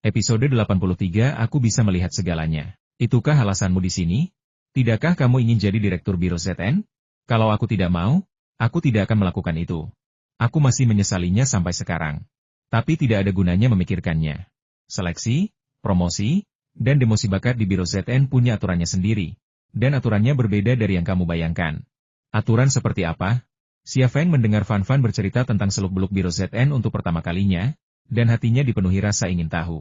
Episode 83 Aku bisa melihat segalanya. Itukah alasanmu di sini? Tidakkah kamu ingin jadi direktur biro ZN? Kalau aku tidak mau, aku tidak akan melakukan itu. Aku masih menyesalinya sampai sekarang. Tapi tidak ada gunanya memikirkannya. Seleksi, promosi, dan demosi bakat di biro ZN punya aturannya sendiri. Dan aturannya berbeda dari yang kamu bayangkan. Aturan seperti apa? Xia Feng mendengar Fan Fan bercerita tentang seluk-beluk biro ZN untuk pertama kalinya, dan hatinya dipenuhi rasa ingin tahu.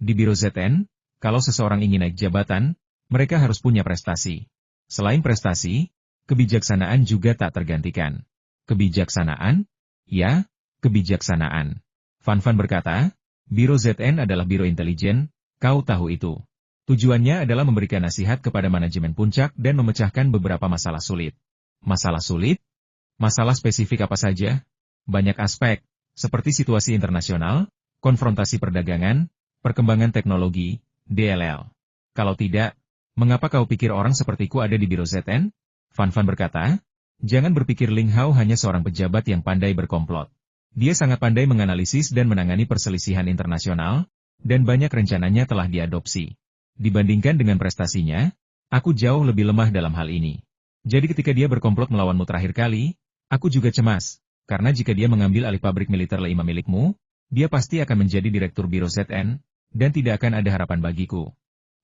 Di biro ZN, kalau seseorang ingin naik jabatan, mereka harus punya prestasi. Selain prestasi, kebijaksanaan juga tak tergantikan. Kebijaksanaan? Ya, kebijaksanaan. Fan Fan berkata, biro ZN adalah biro intelijen, kau tahu itu. Tujuannya adalah memberikan nasihat kepada manajemen puncak dan memecahkan beberapa masalah sulit. Masalah sulit? Masalah spesifik apa saja? Banyak aspek, seperti situasi internasional, konfrontasi perdagangan, perkembangan teknologi, DLL. Kalau tidak, mengapa kau pikir orang sepertiku ada di biro ZN? Fan Fan berkata, jangan berpikir Ling Hao hanya seorang pejabat yang pandai berkomplot. Dia sangat pandai menganalisis dan menangani perselisihan internasional, dan banyak rencananya telah diadopsi. Dibandingkan dengan prestasinya, aku jauh lebih lemah dalam hal ini. Jadi ketika dia berkomplot melawanmu terakhir kali, aku juga cemas, karena jika dia mengambil alih pabrik militer Le5 milikmu, dia pasti akan menjadi direktur biro ZN, dan tidak akan ada harapan bagiku.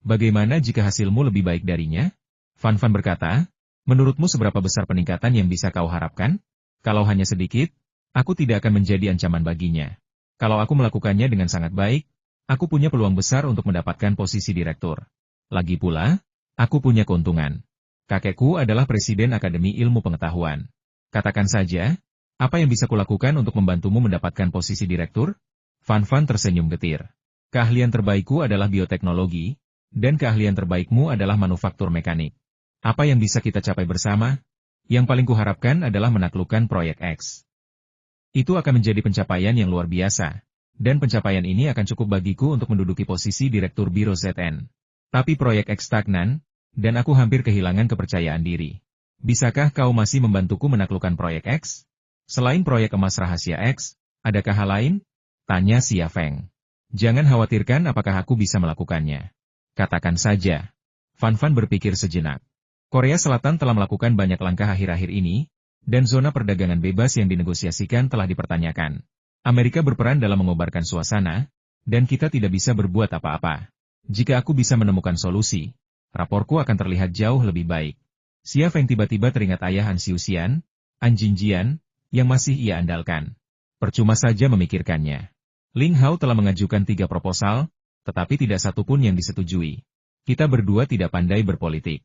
Bagaimana jika hasilmu lebih baik darinya? Fan Fan berkata, menurutmu seberapa besar peningkatan yang bisa kau harapkan? Kalau hanya sedikit, aku tidak akan menjadi ancaman baginya. Kalau aku melakukannya dengan sangat baik, aku punya peluang besar untuk mendapatkan posisi direktur. Lagi pula, aku punya keuntungan. Kakekku adalah Presiden Akademi Ilmu Pengetahuan. Katakan saja, apa yang bisa kulakukan untuk membantumu mendapatkan posisi direktur? Fan Fan tersenyum getir. Keahlian terbaikku adalah bioteknologi, dan keahlian terbaikmu adalah manufaktur mekanik. Apa yang bisa kita capai bersama? Yang paling kuharapkan adalah menaklukkan proyek X. Itu akan menjadi pencapaian yang luar biasa, dan pencapaian ini akan cukup bagiku untuk menduduki posisi direktur biro ZN. Tapi proyek X stagnan, dan aku hampir kehilangan kepercayaan diri. Bisakah kau masih membantuku menaklukkan proyek X? Selain proyek emas rahasia X, adakah hal lain? Tanya Xia Feng. Jangan khawatirkan apakah aku bisa melakukannya. Katakan saja. Fan Fan berpikir sejenak. Korea Selatan telah melakukan banyak langkah akhir-akhir ini, dan zona perdagangan bebas yang dinegosiasikan telah dipertanyakan. Amerika berperan dalam mengobarkan suasana, dan kita tidak bisa berbuat apa-apa. Jika aku bisa menemukan solusi, raporku akan terlihat jauh lebih baik. Xia Feng tiba-tiba teringat ayah Han Xiuxian, An Jinjian, yang masih ia andalkan. Percuma saja memikirkannya. Ling Hao telah mengajukan 3 proposal, tetapi tidak satu pun yang disetujui. Kita berdua tidak pandai berpolitik.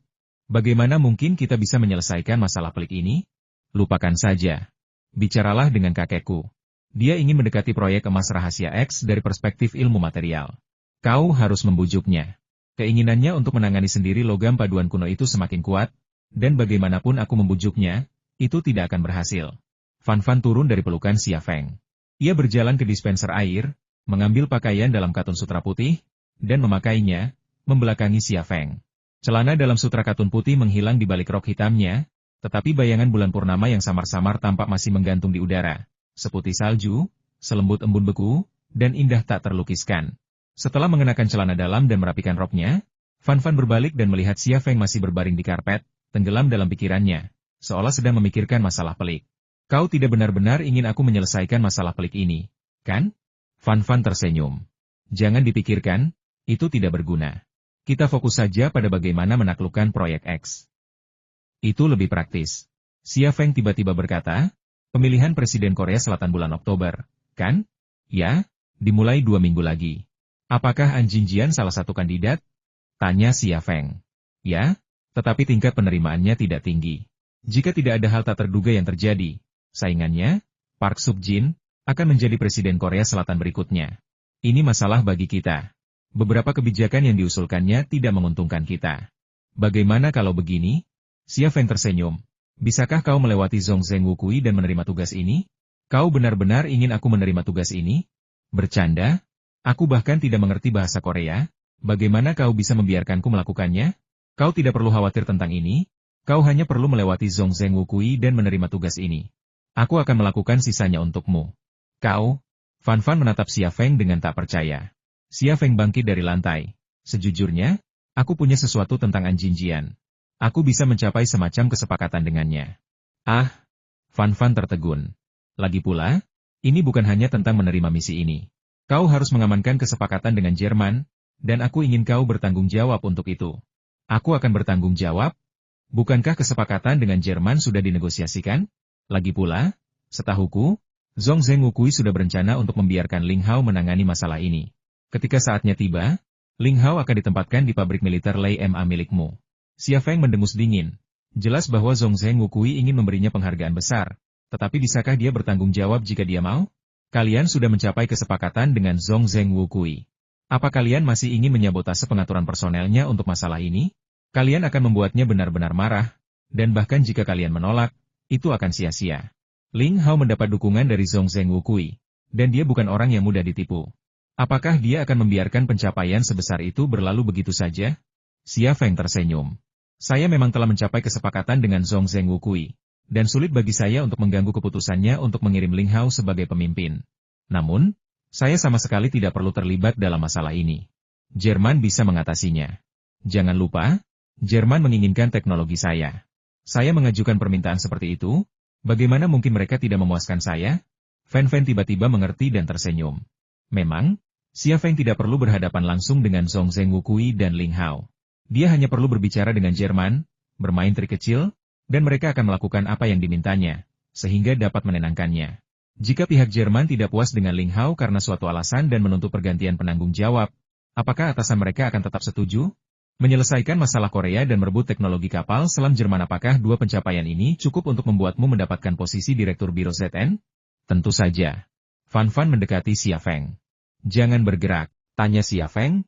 Bagaimana mungkin kita bisa menyelesaikan masalah pelik ini? Lupakan saja. Bicaralah dengan kakekku. Dia ingin mendekati proyek emas rahasia X dari perspektif ilmu material. Kau harus membujuknya. Keinginannya untuk menangani sendiri logam paduan kuno itu semakin kuat, dan bagaimanapun aku membujuknya, itu tidak akan berhasil. Fan Fan turun dari pelukan Xia Feng. Ia berjalan ke dispenser air, mengambil pakaian dalam katun sutra putih, dan memakainya, membelakangi Xia Feng. Celana dalam sutra katun putih menghilang di balik rok hitamnya, tetapi bayangan bulan purnama yang samar-samar tampak masih menggantung di udara, seputih salju, selembut embun beku, dan indah tak terlukiskan. Setelah mengenakan celana dalam dan merapikan roknya, Fan Fan berbalik dan melihat Xia Feng masih berbaring di karpet, tenggelam dalam pikirannya, seolah sedang memikirkan masalah pelik. Kau tidak benar-benar ingin aku menyelesaikan masalah pelik ini, kan? Fan Fan tersenyum. Jangan dipikirkan, itu tidak berguna. Kita fokus saja pada bagaimana menaklukkan proyek X. Itu lebih praktis. Xia Feng tiba-tiba berkata, pemilihan Presiden Korea Selatan bulan Oktober, kan? Ya, dimulai 2 minggu lagi. Apakah An Jinjian salah satu kandidat? Tanya Xia Feng. Ya, tetapi tingkat penerimaannya tidak tinggi. Jika tidak ada hal tak terduga yang terjadi, saingannya, Park Suk-jin, akan menjadi Presiden Korea Selatan berikutnya. Ini masalah bagi kita. Beberapa kebijakan yang diusulkannya tidak menguntungkan kita. Bagaimana kalau begini? Xia Feng tersenyum. Bisakah kau melewati Zhong Zheng Wukui dan menerima tugas ini? Kau benar-benar ingin aku menerima tugas ini? Bercanda? Aku bahkan tidak mengerti bahasa Korea. Bagaimana kau bisa membiarkanku melakukannya? Kau tidak perlu khawatir tentang ini. Kau hanya perlu melewati Zhong Zheng Wukui dan menerima tugas ini. Aku akan melakukan sisanya untukmu. Kau? Fan Fan menatap Xia Feng dengan tak percaya. Xia Feng bangkit dari lantai. Sejujurnya, aku punya sesuatu tentang Anjing Jian. Aku bisa mencapai semacam kesepakatan dengannya. Ah, Fan Fan tertegun. Lagi pula, ini bukan hanya tentang menerima misi ini. Kau harus mengamankan kesepakatan dengan Jerman, dan aku ingin kau bertanggung jawab untuk itu. Aku akan bertanggung jawab? Bukankah kesepakatan dengan Jerman sudah dinegosiasikan? Lagi pula, setahuku, Zhong Zheng Wukui sudah berencana untuk membiarkan Ling Hao menangani masalah ini. Ketika saatnya tiba, Ling Hao akan ditempatkan di pabrik militer Lei Ma milikmu. Xia Feng mendengus dingin. Jelas bahwa Zhong Zheng Wukui ingin memberinya penghargaan besar. Tetapi bisakah dia bertanggung jawab jika dia mau? Kalian sudah mencapai kesepakatan dengan Zhong Zheng Wukui. Apa kalian masih ingin menyabotase pengaturan personelnya untuk masalah ini? Kalian akan membuatnya benar-benar marah, dan bahkan jika kalian menolak, itu akan sia-sia. Ling Hao mendapat dukungan dari Zhong Zheng Wukui, dan dia bukan orang yang mudah ditipu. Apakah dia akan membiarkan pencapaian sebesar itu berlalu begitu saja? Xia Feng tersenyum. Saya memang telah mencapai kesepakatan dengan Zhong Zheng Wukui. Dan sulit bagi saya untuk mengganggu keputusannya untuk mengirim Ling Hao sebagai pemimpin. Namun, saya sama sekali tidak perlu terlibat dalam masalah ini. Jerman bisa mengatasinya. Jangan lupa, Jerman menginginkan teknologi saya. Saya mengajukan permintaan seperti itu, bagaimana mungkin mereka tidak memuaskan saya? Fan Fan tiba-tiba mengerti dan tersenyum. Memang, Xia Feng tidak perlu berhadapan langsung dengan Zhong Zheng Wukui dan Ling Hao. Dia hanya perlu berbicara dengan Jerman, bermain trik kecil, dan mereka akan melakukan apa yang dimintanya, sehingga dapat menenangkannya. Jika pihak Jerman tidak puas dengan Ling Hao karena suatu alasan dan menuntut pergantian penanggung jawab, apakah atasan mereka akan tetap setuju? Menyelesaikan masalah Korea dan merebut teknologi kapal selam Jerman. Apakah dua pencapaian ini cukup untuk membuatmu mendapatkan posisi Direktur Biro ZN? Tentu saja. Fan Fan mendekati Xia Feng. Jangan bergerak, tanya Xia Feng.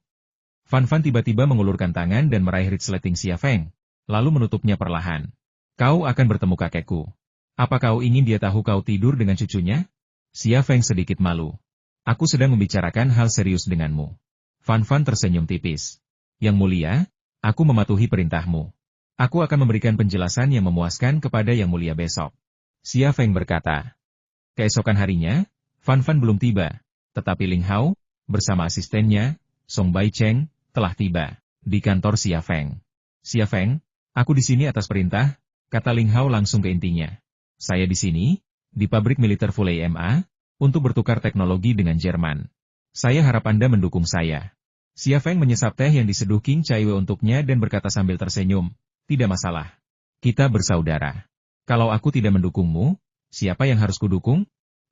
Fan Fan tiba-tiba mengulurkan tangan dan meraih resleting Xia Feng, lalu menutupnya perlahan. Kau akan bertemu kakekku. Apa kau ingin dia tahu kau tidur dengan cucunya? Xia Feng sedikit malu. Aku sedang membicarakan hal serius denganmu. Fan Fan tersenyum tipis. Yang mulia, aku mematuhi perintahmu. Aku akan memberikan penjelasan yang memuaskan kepada Yang Mulia besok. Xia Feng berkata. Keesokan harinya, Fan Fan belum tiba, tetapi Ling Hao, bersama asistennya, Song Bai Cheng, telah tiba di kantor Xia Feng. Xia Feng, aku di sini atas perintah, kata Ling Hao langsung ke intinya. Saya di sini, di pabrik militer Fulei Ma, untuk bertukar teknologi dengan Jerman. Saya harap Anda mendukung saya. Xia Feng menyesap teh yang diseduh King Chaiwe untuknya dan berkata sambil tersenyum, tidak masalah. Kita bersaudara. Kalau aku tidak mendukungmu, siapa yang harus kudukung?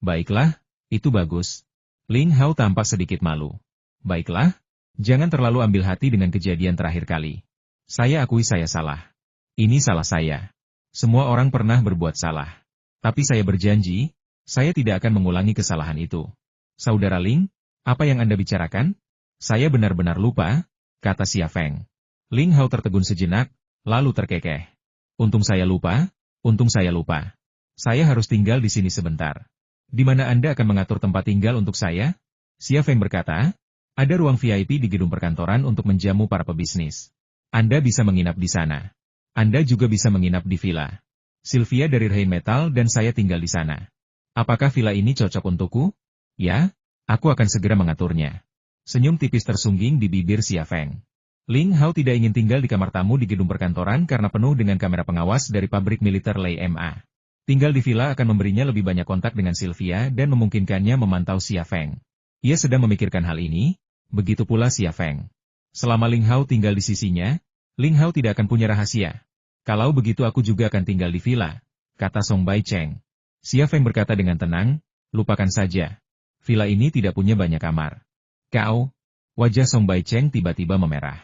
Baiklah, itu bagus. Ling Hao tampak sedikit malu. Baiklah, jangan terlalu ambil hati dengan kejadian terakhir kali. Saya akui saya salah. Ini salah saya. Semua orang pernah berbuat salah. Tapi saya berjanji, saya tidak akan mengulangi kesalahan itu. Saudara Ling, apa yang Anda bicarakan? Saya benar-benar lupa, kata Xia Feng. Ling Hao tertegun sejenak, lalu terkekeh. Untung saya lupa, untung saya lupa. Saya harus tinggal di sini sebentar. Di mana Anda akan mengatur tempat tinggal untuk saya? Xia Feng berkata, ada ruang VIP di gedung perkantoran untuk menjamu para pebisnis. Anda bisa menginap di sana. Anda juga bisa menginap di villa. Sylvia dari Rheinmetall dan saya tinggal di sana. Apakah villa ini cocok untukku? Ya, aku akan segera mengaturnya. Senyum tipis tersungging di bibir Xia Feng. Ling Hao tidak ingin tinggal di kamar tamu di gedung perkantoran karena penuh dengan kamera pengawas dari pabrik militer Lei Ma. Tinggal di villa akan memberinya lebih banyak kontak dengan Sylvia dan memungkinkannya memantau Xia Feng. Ia sedang memikirkan hal ini, begitu pula Xia Feng. Selama Ling Hao tinggal di sisinya, Ling Hao tidak akan punya rahasia. Kalau begitu aku juga akan tinggal di villa, kata Song Bai Cheng. Xia Feng berkata dengan tenang, lupakan saja. Villa ini tidak punya banyak kamar. Kau, wajah Song Bai Cheng tiba-tiba memerah.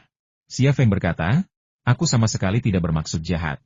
Xia Feng berkata, aku sama sekali tidak bermaksud jahat.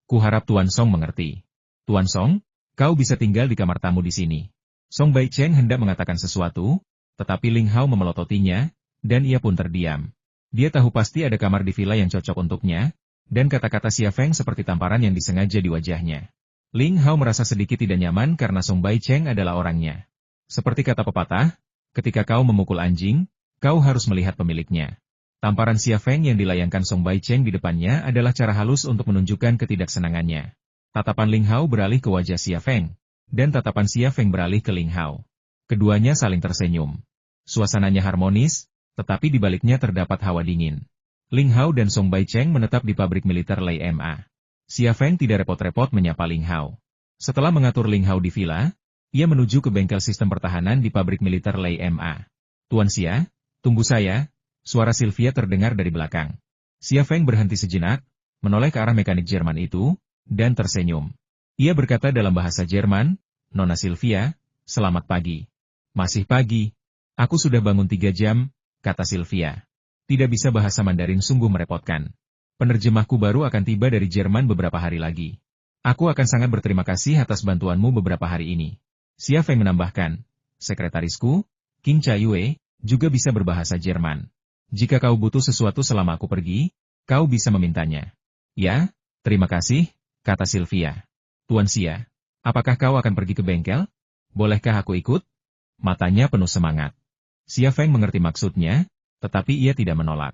Kuharap Tuan Song mengerti. Tuan Song, kau bisa tinggal di kamar tamu di sini. Song Bai Cheng hendak mengatakan sesuatu, tetapi Ling Hao memelototinya, dan ia pun terdiam. Dia tahu pasti ada kamar di villa yang cocok untuknya, dan kata-kata Xia Feng seperti tamparan yang disengaja di wajahnya. Ling Hao merasa sedikit tidak nyaman karena Song Bai Cheng adalah orangnya. Seperti kata pepatah, ketika kau memukul anjing, kau harus melihat pemiliknya. Tamparan Xia Feng yang dilayangkan Song Bai Cheng di depannya adalah cara halus untuk menunjukkan ketidaksenangannya. Tatapan Ling Hao beralih ke wajah Xia Feng, dan tatapan Xia Feng beralih ke Ling Hao. Keduanya saling tersenyum. Suasananya harmonis, Tetapi di baliknya terdapat hawa dingin. Ling Hao dan Song Baicheng menetap di pabrik militer Lei Ma. Xia Feng tidak repot-repot menyapa Ling Hao. Setelah mengatur Ling Hao di villa, ia menuju ke bengkel sistem pertahanan di pabrik militer Lei Ma. Tuan Xia, tunggu saya, suara Sylvia terdengar dari belakang. Xia Feng berhenti sejenak, menoleh ke arah mekanik Jerman itu, dan tersenyum. Ia berkata dalam bahasa Jerman, Nona Sylvia, selamat pagi. Masih pagi. Aku sudah bangun 3 jam, kata Sylvia. Tidak bisa bahasa Mandarin sungguh merepotkan. Penerjemahku baru akan tiba dari Jerman beberapa hari lagi. Aku akan sangat berterima kasih atas bantuanmu beberapa hari ini. Xia Feng menambahkan, sekretarisku, Qing Chaiyue, juga bisa berbahasa Jerman. Jika kau butuh sesuatu selama aku pergi, kau bisa memintanya. Ya, terima kasih, kata Sylvia. Tuan Xia, apakah kau akan pergi ke bengkel? Bolehkah aku ikut? Matanya penuh semangat. Xia Feng mengerti maksudnya, tetapi ia tidak menolak.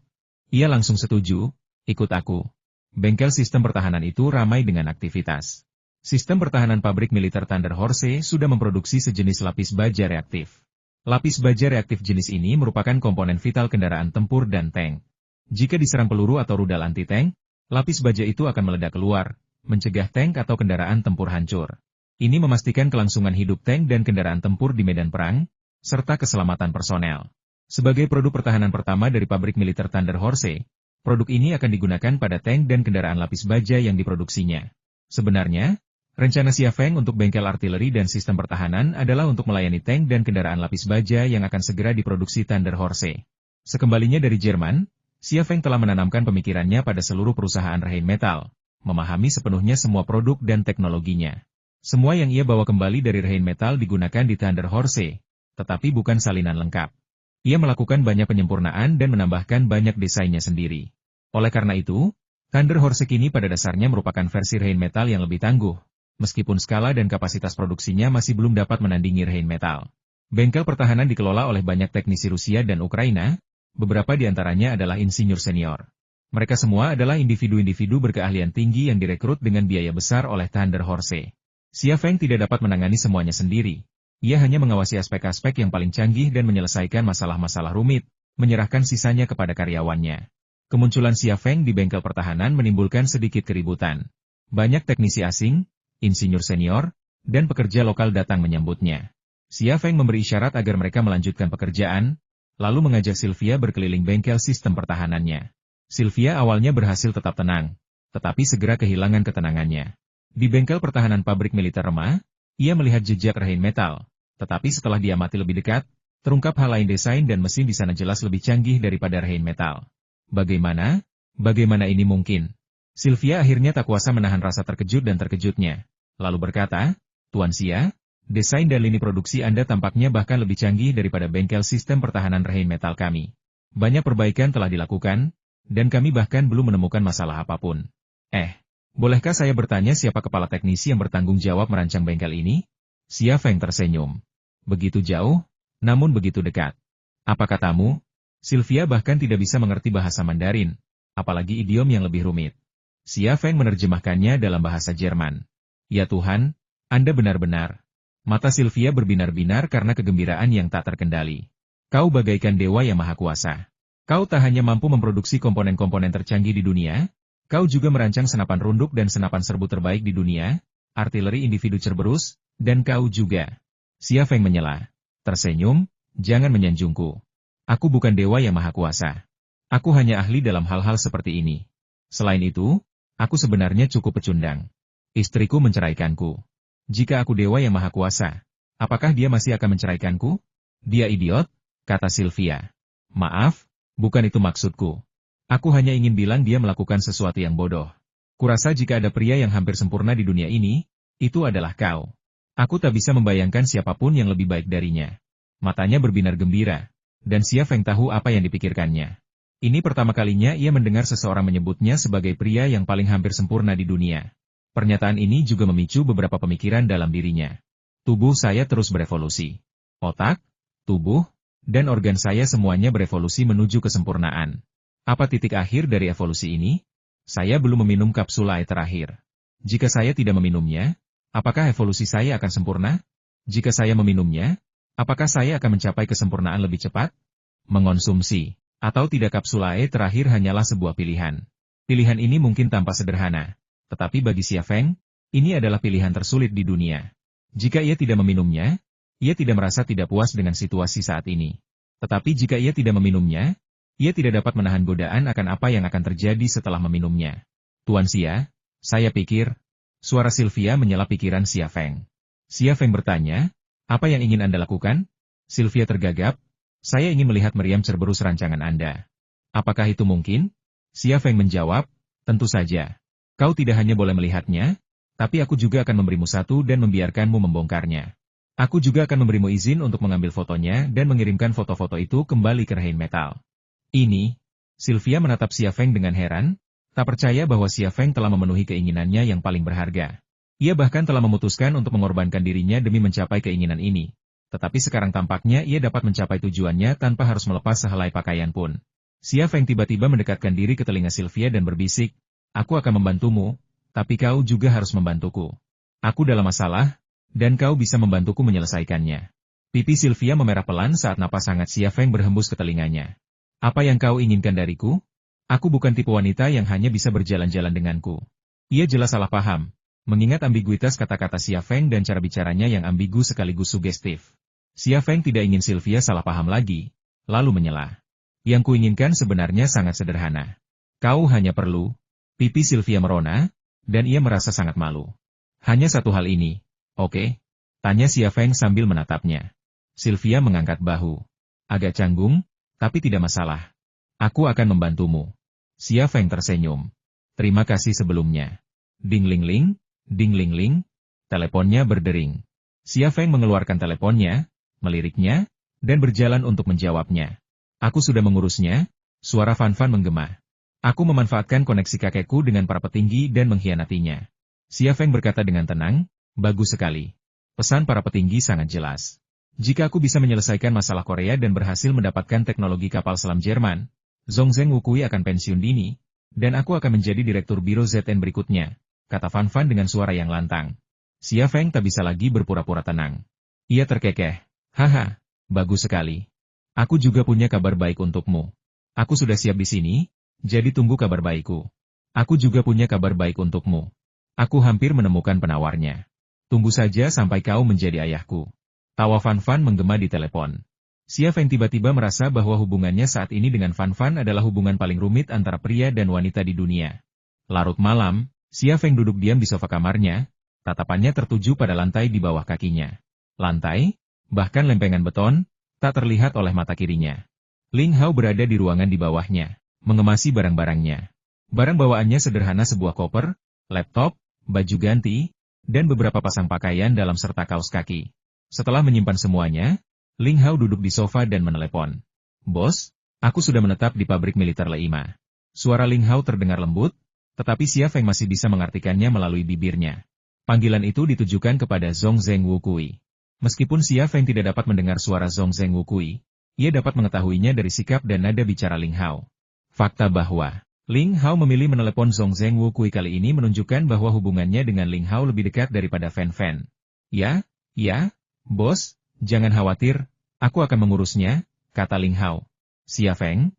Ia langsung setuju, ikut aku. Bengkel sistem pertahanan itu ramai dengan aktivitas. Sistem pertahanan pabrik militer Thunder Horse sudah memproduksi sejenis lapis baja reaktif. Lapis baja reaktif jenis ini merupakan komponen vital kendaraan tempur dan tank. Jika diserang peluru atau rudal anti-tank, lapis baja itu akan meledak keluar, mencegah tank atau kendaraan tempur hancur. Ini memastikan kelangsungan hidup tank dan kendaraan tempur di medan perang, serta keselamatan personel. Sebagai produk pertahanan pertama dari pabrik militer Thunder Horse, produk ini akan digunakan pada tank dan kendaraan lapis baja yang diproduksinya. Sebenarnya, rencana Xia Feng untuk bengkel artileri dan sistem pertahanan adalah untuk melayani tank dan kendaraan lapis baja yang akan segera diproduksi Thunder Horse. Sekembalinya dari Jerman, Xia Feng telah menanamkan pemikirannya pada seluruh perusahaan Rheinmetall, memahami sepenuhnya semua produk dan teknologinya. Semua yang ia bawa kembali dari Rheinmetall digunakan di Thunder Horse, tetapi bukan salinan lengkap. Ia melakukan banyak penyempurnaan dan menambahkan banyak desainnya sendiri. Oleh karena itu, Thunder Horse kini pada dasarnya merupakan versi Rheinmetall yang lebih tangguh, meskipun skala dan kapasitas produksinya masih belum dapat menandingi Rheinmetall. Bengkel pertahanan dikelola oleh banyak teknisi Rusia dan Ukraina, beberapa di antaranya adalah insinyur senior. Mereka semua adalah individu-individu berkeahlian tinggi yang direkrut dengan biaya besar oleh Thunder Horse. Xia Feng tidak dapat menangani semuanya sendiri. Ia hanya mengawasi aspek-aspek yang paling canggih dan menyelesaikan masalah-masalah rumit, menyerahkan sisanya kepada karyawannya. Kemunculan Xia Feng di bengkel pertahanan menimbulkan sedikit keributan. Banyak teknisi asing, insinyur senior, dan pekerja lokal datang menyambutnya. Xia Feng memberi isyarat agar mereka melanjutkan pekerjaan, lalu mengajak Sylvia berkeliling bengkel sistem pertahanannya. Sylvia awalnya berhasil tetap tenang, tetapi segera kehilangan ketenangannya. Di bengkel pertahanan pabrik militer Rema, ia melihat jejak Rheinmetall. Tetapi setelah diamati lebih dekat, terungkap hal lain desain dan mesin di sana jelas lebih canggih daripada Rheinmetall. Bagaimana? Bagaimana ini mungkin? Sylvia akhirnya tak kuasa menahan rasa terkejut dan terkejutnya. Lalu berkata, Tuan Xia, desain dan lini produksi Anda tampaknya bahkan lebih canggih daripada bengkel sistem pertahanan Rheinmetall kami. Banyak perbaikan telah dilakukan, dan kami bahkan belum menemukan masalah apapun. Bolehkah saya bertanya siapa kepala teknisi yang bertanggung jawab merancang bengkel ini? Xia Feng tersenyum. Begitu jauh, namun begitu dekat. Apa katamu? Sylvia bahkan tidak bisa mengerti bahasa Mandarin, apalagi idiom yang lebih rumit. Xia Feng menerjemahkannya dalam bahasa Jerman. Ya Tuhan, Anda benar-benar. Mata Sylvia berbinar-binar karena kegembiraan yang tak terkendali. Kau bagaikan dewa yang maha kuasa. Kau tak hanya mampu memproduksi komponen-komponen tercanggih di dunia, kau juga merancang senapan runduk dan senapan serbu terbaik di dunia, artileri individu Cerberus, dan kau juga. Xia Feng menyela. Tersenyum, jangan menyanjungku. Aku bukan dewa yang maha kuasa. Aku hanya ahli dalam hal-hal seperti ini. Selain itu, aku sebenarnya cukup pecundang. Istriku menceraikanku. Jika aku dewa yang maha kuasa, apakah dia masih akan menceraikanku? Dia idiot, kata Sylvia. Maaf, bukan itu maksudku. Aku hanya ingin bilang dia melakukan sesuatu yang bodoh. Kurasa jika ada pria yang hampir sempurna di dunia ini, itu adalah kau. Aku tak bisa membayangkan siapapun yang lebih baik darinya. Matanya berbinar gembira, dan Xia Feng tahu apa yang dipikirkannya. Ini pertama kalinya ia mendengar seseorang menyebutnya sebagai pria yang paling hampir sempurna di dunia. Pernyataan ini juga memicu beberapa pemikiran dalam dirinya. Tubuh saya terus berevolusi. Otak, tubuh, dan organ saya semuanya berevolusi menuju kesempurnaan. Apa titik akhir dari evolusi ini? Saya belum meminum kapsul air terakhir. Jika saya tidak meminumnya, apakah evolusi saya akan sempurna? Jika saya meminumnya, apakah saya akan mencapai kesempurnaan lebih cepat? mengonsumsi, atau tidak kapsulae terakhir hanyalah sebuah pilihan. Pilihan ini mungkin tampak sederhana, tetapi bagi Xia Feng, ini adalah pilihan tersulit di dunia. Jika ia tidak meminumnya, ia tidak merasa tidak puas dengan situasi saat ini. Tetapi jika ia tidak meminumnya, ia tidak dapat menahan godaan akan apa yang akan terjadi setelah meminumnya. Tuan Xia, saya pikir, suara Sylvia menyela pikiran Xia Feng. Xia Feng bertanya, apa yang ingin Anda lakukan? Sylvia tergagap, saya ingin melihat meriam Cerberus rancangan Anda. Apakah itu mungkin? Xia Feng menjawab, tentu saja. Kau tidak hanya boleh melihatnya, tapi aku juga akan memberimu satu dan membiarkanmu membongkarnya. Aku juga akan memberimu izin untuk mengambil fotonya dan mengirimkan foto-foto itu kembali ke Rheinmetall. Ini, Sylvia menatap Xia Feng dengan heran, tak percaya bahwa Xia Feng telah memenuhi keinginannya yang paling berharga. Ia bahkan telah memutuskan untuk mengorbankan dirinya demi mencapai keinginan ini. Tetapi sekarang tampaknya ia dapat mencapai tujuannya tanpa harus melepas sehelai pakaian pun. Xia Feng tiba-tiba mendekatkan diri ke telinga Sylvia dan berbisik, aku akan membantumu, tapi kau juga harus membantuku. Aku dalam masalah, dan kau bisa membantuku menyelesaikannya. Pipi Sylvia memerah pelan saat napas hangat Xia Feng berhembus ke telinganya. Apa yang kau inginkan dariku? Aku bukan tipe wanita yang hanya bisa berjalan-jalan denganku. Ia jelas salah paham, mengingat ambiguitas kata-kata Xia Feng dan cara bicaranya yang ambigu sekaligus sugestif. Xia Feng tidak ingin Sylvia salah paham lagi, lalu menyela. Yang kuinginkan sebenarnya sangat sederhana. Kau hanya perlu. Pipi Sylvia merona, dan ia merasa sangat malu. Hanya satu hal ini. Oke? Tanya Xia Feng sambil menatapnya. Sylvia mengangkat bahu. Agak canggung, tapi tidak masalah. Aku akan membantumu. Xia Feng tersenyum. Terima kasih sebelumnya. Ding ling ling, ding ling ling. Teleponnya berdering. Xia Feng mengeluarkan teleponnya, meliriknya, dan berjalan untuk menjawabnya. Aku sudah mengurusnya, suara Fan Fan menggema. Aku memanfaatkan koneksi kakekku dengan para petinggi dan mengkhianatinya. Xia Feng berkata dengan tenang, bagus sekali. Pesan para petinggi sangat jelas. Jika aku bisa menyelesaikan masalah Korea dan berhasil mendapatkan teknologi kapal selam Jerman, Zhongzheng Wukui akan pensiun dini, dan aku akan menjadi direktur biro ZN berikutnya, kata Fan Fan dengan suara yang lantang. Xia Feng tak bisa lagi berpura-pura tenang. Ia terkekeh. Haha, bagus sekali. Aku juga punya kabar baik untukmu. Aku sudah siap di sini, jadi tunggu kabar baikku. Aku juga punya kabar baik untukmu. Aku hampir menemukan penawarnya. Tunggu saja sampai kau menjadi ayahku. Tawa Fan Fan menggema di telepon. Xia Feng tiba-tiba merasa bahwa hubungannya saat ini dengan Fan Fan adalah hubungan paling rumit antara pria dan wanita di dunia. Larut malam, Xia Feng duduk diam di sofa kamarnya, tatapannya tertuju pada lantai di bawah kakinya. Lantai, bahkan lempengan beton, tak terlihat oleh mata kirinya. Ling Hao berada di ruangan di bawahnya, mengemasi barang-barangnya. Barang bawaannya sederhana sebuah koper, laptop, baju ganti, dan beberapa pasang pakaian dalam serta kaos kaki. Setelah menyimpan semuanya, Ling Hao duduk di sofa dan menelepon. Bos, aku sudah menetap di pabrik militer Le5. Suara Ling Hao terdengar lembut, tetapi Xia Feng masih bisa mengartikannya melalui bibirnya. Panggilan itu ditujukan kepada Zhongzheng Wukui. Meskipun Xia Feng tidak dapat mendengar suara Zhongzheng Wukui, ia dapat mengetahuinya dari sikap dan nada bicara Ling Hao. Fakta bahwa Ling Hao memilih menelepon Zhongzheng Wukui kali ini menunjukkan bahwa hubungannya dengan Ling Hao lebih dekat daripada Fan Fan. Ya, bos, jangan khawatir, aku akan mengurusnya, kata Ling Hao. Xia Feng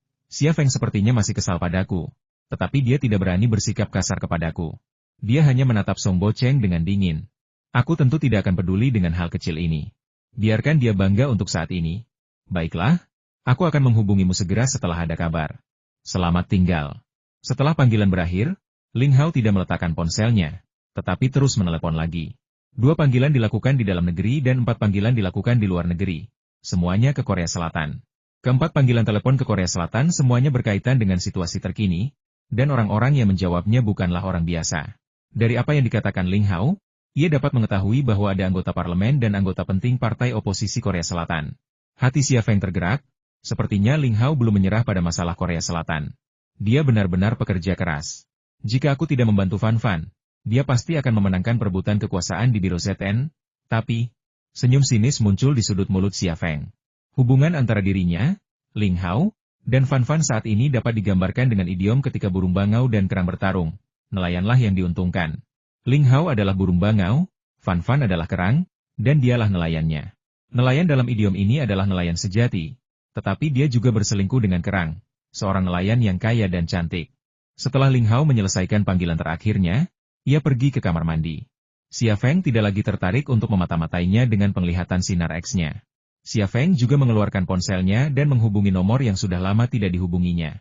sepertinya masih kesal padaku, tetapi dia tidak berani bersikap kasar kepadaku. Dia hanya menatap Song Bo Cheng dengan dingin. Aku tentu tidak akan peduli dengan hal kecil ini. Biarkan dia bangga untuk saat ini. Baiklah, aku akan menghubungimu segera setelah ada kabar. Selamat tinggal. Setelah panggilan berakhir, Ling Hao tidak meletakkan ponselnya, tetapi terus menelepon lagi. 2 panggilan dilakukan di dalam negeri dan 4 panggilan dilakukan di luar negeri. Semuanya ke Korea Selatan. Keempat panggilan telepon ke Korea Selatan semuanya berkaitan dengan situasi terkini, dan orang-orang yang menjawabnya bukanlah orang biasa. Dari apa yang dikatakan Ling Hao, ia dapat mengetahui bahwa ada anggota parlemen dan anggota penting partai oposisi Korea Selatan. Hati Xia Feng tergerak, sepertinya Ling Hao belum menyerah pada masalah Korea Selatan. Dia benar-benar pekerja keras. Jika aku tidak membantu Fan Fan, dia pasti akan memenangkan perebutan kekuasaan di Biro ZN, tapi, senyum sinis muncul di sudut mulut Xia Feng. Hubungan antara dirinya, Ling Hao, dan Fan Fan saat ini dapat digambarkan dengan idiom ketika burung bangau dan kerang bertarung, nelayanlah yang diuntungkan. Ling Hao adalah burung bangau, Fan Fan adalah kerang, dan dialah nelayannya. Nelayan dalam idiom ini adalah nelayan sejati, Tetapi dia juga berselingkuh dengan Kerang, seorang nelayan yang kaya dan cantik. Setelah Ling Hao menyelesaikan panggilan terakhirnya, ia pergi ke kamar mandi. Xia Feng tidak lagi tertarik untuk memata-matainya dengan penglihatan sinar X-nya. Xia Feng juga mengeluarkan ponselnya dan menghubungi nomor yang sudah lama tidak dihubunginya.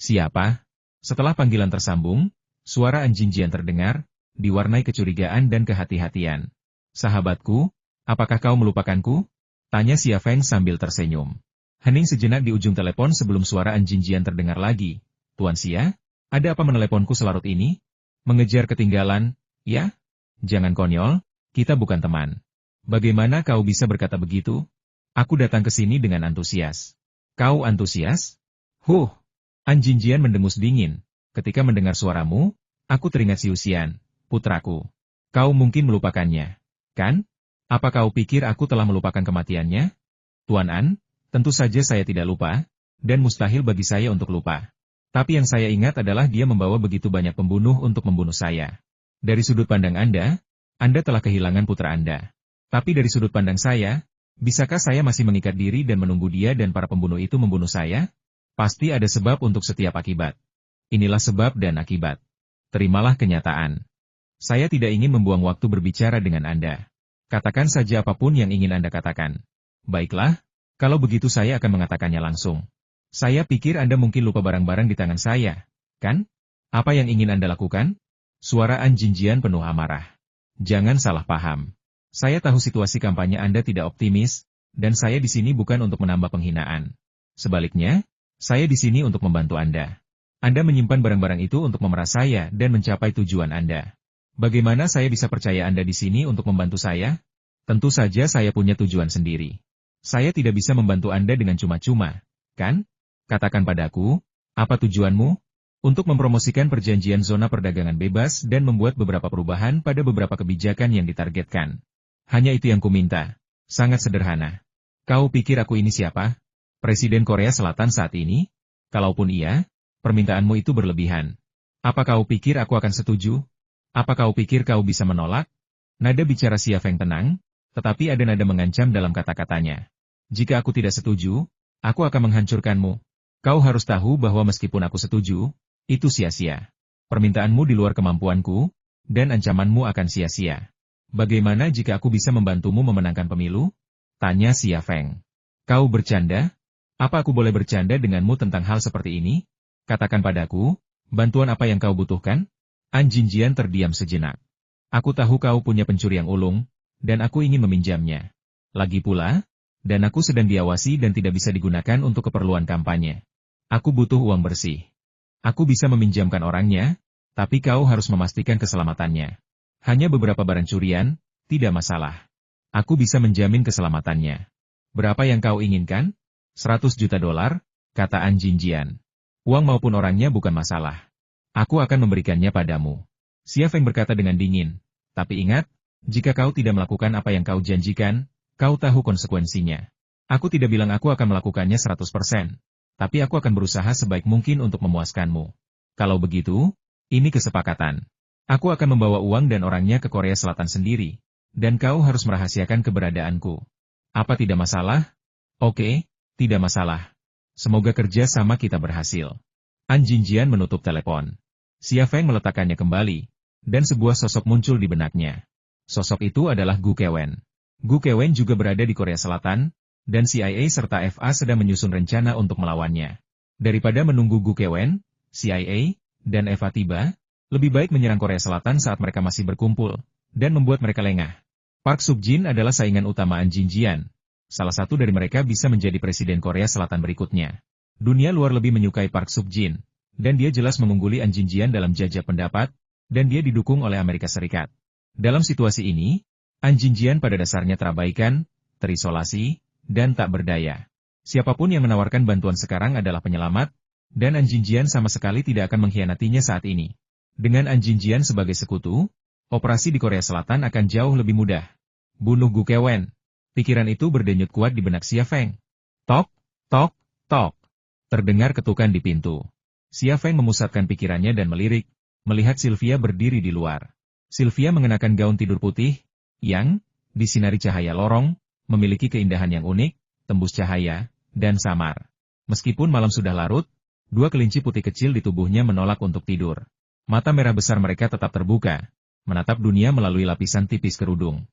Siapa? Setelah panggilan tersambung, suara An Jinjian terdengar, diwarnai kecurigaan dan kehati-hatian. Sahabatku, apakah kau melupakanku? Tanya Xia Feng sambil tersenyum. Hening sejenak di ujung telepon sebelum suara An Jinjian terdengar lagi. Tuan Xia, ada apa meneleponku selarut ini? Mengejar ketinggalan, ya? Jangan konyol, kita bukan teman. Bagaimana kau bisa berkata begitu? Aku datang ke sini dengan antusias. Kau antusias? An Jinjian mendengus dingin. Ketika mendengar suaramu, aku teringat Xiu Xian, putraku. Kau mungkin melupakannya, kan? Apa kau pikir aku telah melupakan kematiannya? Tuan An, tentu saja saya tidak lupa, dan mustahil bagi saya untuk lupa. Tapi yang saya ingat adalah dia membawa begitu banyak pembunuh untuk membunuh saya. Dari sudut pandang Anda telah kehilangan putra Anda. Tapi dari sudut pandang saya, bisakah saya masih mengikat diri dan menunggu dia dan para pembunuh itu membunuh saya? Pasti ada sebab untuk setiap akibat. Inilah sebab dan akibat. Terimalah kenyataan. Saya tidak ingin membuang waktu berbicara dengan Anda. Katakan saja apapun yang ingin Anda katakan. Baiklah, kalau begitu saya akan mengatakannya langsung. Saya pikir Anda mungkin lupa barang-barang di tangan saya, kan? Apa yang ingin Anda lakukan? Suara An Jinjian penuh amarah. Jangan salah paham. Saya tahu situasi kampanye Anda tidak optimis, dan saya di sini bukan untuk menambah penghinaan. Sebaliknya, saya di sini untuk membantu Anda. Anda menyimpan barang-barang itu untuk memeras saya dan mencapai tujuan Anda. Bagaimana saya bisa percaya Anda di sini untuk membantu saya? Tentu saja saya punya tujuan sendiri. Saya tidak bisa membantu Anda dengan cuma-cuma, kan? Katakan padaku, apa tujuanmu? Untuk mempromosikan perjanjian zona perdagangan bebas dan membuat beberapa perubahan pada beberapa kebijakan yang ditargetkan. Hanya itu yang kuminta. Sangat sederhana. Kau pikir aku ini siapa? Presiden Korea Selatan saat ini? Kalaupun iya, permintaanmu itu berlebihan. Apa kau pikir aku akan setuju? Apa kau pikir kau bisa menolak? Nada bicara Xia Feng tenang, tetapi ada nada mengancam dalam kata-katanya. Jika aku tidak setuju, aku akan menghancurkanmu. Kau harus tahu bahwa meskipun aku setuju, itu sia-sia. Permintaanmu di luar kemampuanku, dan ancamanmu akan sia-sia. Bagaimana jika aku bisa membantumu memenangkan pemilu? Tanya Xia Feng. Kau bercanda? Apa aku boleh bercanda denganmu tentang hal seperti ini? Katakan padaku, bantuan apa yang kau butuhkan? An Jinjian terdiam sejenak. Aku tahu kau punya pencuri yang ulung, dan aku ingin meminjamnya. Lagi pula, dan aku sedang diawasi dan tidak bisa digunakan untuk keperluan kampanye. Aku butuh uang bersih. Aku bisa meminjamkan orangnya, tapi kau harus memastikan keselamatannya. Hanya beberapa barang curian, tidak masalah. Aku bisa menjamin keselamatannya. Berapa yang kau inginkan? 100 juta dolar, kata An Jinjian. Uang maupun orangnya bukan masalah. Aku akan memberikannya padamu. Xia Feng berkata dengan dingin. Tapi ingat, jika kau tidak melakukan apa yang kau janjikan, kau tahu konsekuensinya. Aku tidak bilang aku akan melakukannya 100%. Tapi aku akan berusaha sebaik mungkin untuk memuaskanmu. Kalau begitu, ini kesepakatan. Aku akan membawa uang dan orangnya ke Korea Selatan sendiri, dan kau harus merahasiakan keberadaanku. Apa tidak masalah? Oke, tidak masalah. Semoga kerja sama kita berhasil. An Jinjian menutup telepon. Xia Feng meletakkannya kembali, dan sebuah sosok muncul di benaknya. Sosok itu adalah Gu Kewen. Gu Kewen juga berada di Korea Selatan, dan CIA serta FA sedang menyusun rencana untuk melawannya. Daripada menunggu Gu Kewen, CIA, dan FA tiba, lebih baik menyerang Korea Selatan saat mereka masih berkumpul, dan membuat mereka lengah. Park Suk-jin adalah saingan utama An Jinjian. Salah satu dari mereka bisa menjadi presiden Korea Selatan berikutnya. Dunia luar lebih menyukai Park Suk-jin, dan dia jelas mengungguli An Jinjian dalam jajak pendapat, dan dia didukung oleh Amerika Serikat. Dalam situasi ini, An Jinjian pada dasarnya terabaikan, terisolasi, dan tak berdaya. Siapapun yang menawarkan bantuan sekarang adalah penyelamat, dan An Jinjian sama sekali tidak akan mengkhianatinya saat ini. Dengan An Jinjian sebagai sekutu, operasi di Korea Selatan akan jauh lebih mudah. Bunuh Gu Kewen. Pikiran itu berdenyut kuat di benak Xia Feng. Tok, tok, tok. Terdengar ketukan di pintu. Xia Feng memusatkan pikirannya dan melirik, melihat Sylvia berdiri di luar. Sylvia mengenakan gaun tidur putih, yang, disinari cahaya lorong, memiliki keindahan yang unik, tembus cahaya, dan samar. Meskipun malam sudah larut, dua kelinci putih kecil di tubuhnya menolak untuk tidur. Mata merah besar mereka tetap terbuka, menatap dunia melalui lapisan tipis kerudung.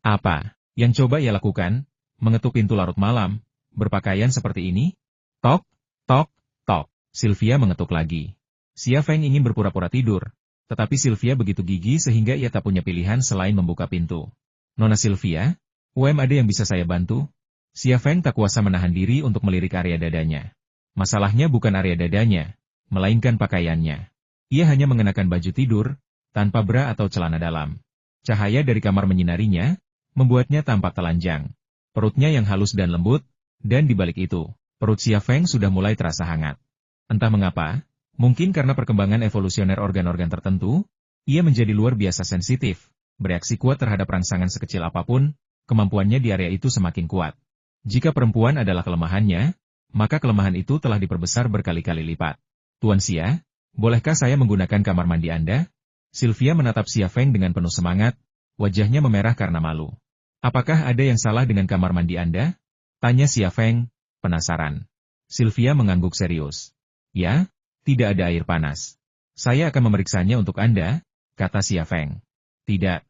Apa yang coba ia lakukan? Mengetuk pintu larut malam, berpakaian seperti ini? Tok, tok, tok. Sylvia mengetuk lagi. Xia Feng ingin berpura-pura tidur, tetapi Sylvia begitu gigih sehingga ia tak punya pilihan selain membuka pintu. Nona Sylvia, ada yang bisa saya bantu? Xia Feng tak kuasa menahan diri untuk melirik area dadanya. Masalahnya bukan area dadanya, melainkan pakaiannya. Ia hanya mengenakan baju tidur, tanpa bra atau celana dalam. Cahaya dari kamar menyinarinya, membuatnya tampak telanjang. Perutnya yang halus dan lembut, dan di balik itu, perut Xia Feng sudah mulai terasa hangat. Entah mengapa, mungkin karena perkembangan evolusioner organ-organ tertentu, ia menjadi luar biasa sensitif, bereaksi kuat terhadap rangsangan sekecil apapun, kemampuannya di area itu semakin kuat. Jika perempuan adalah kelemahannya, maka kelemahan itu telah diperbesar berkali-kali lipat. Tuan Xia, bolehkah saya menggunakan kamar mandi Anda? Sylvia menatap Xia Feng dengan penuh semangat, wajahnya memerah karena malu. Apakah ada yang salah dengan kamar mandi Anda? Tanya Xia Feng, penasaran. Sylvia mengangguk serius. Ya, tidak ada air panas. Saya akan memeriksanya untuk Anda, kata Xia Feng. Tidak,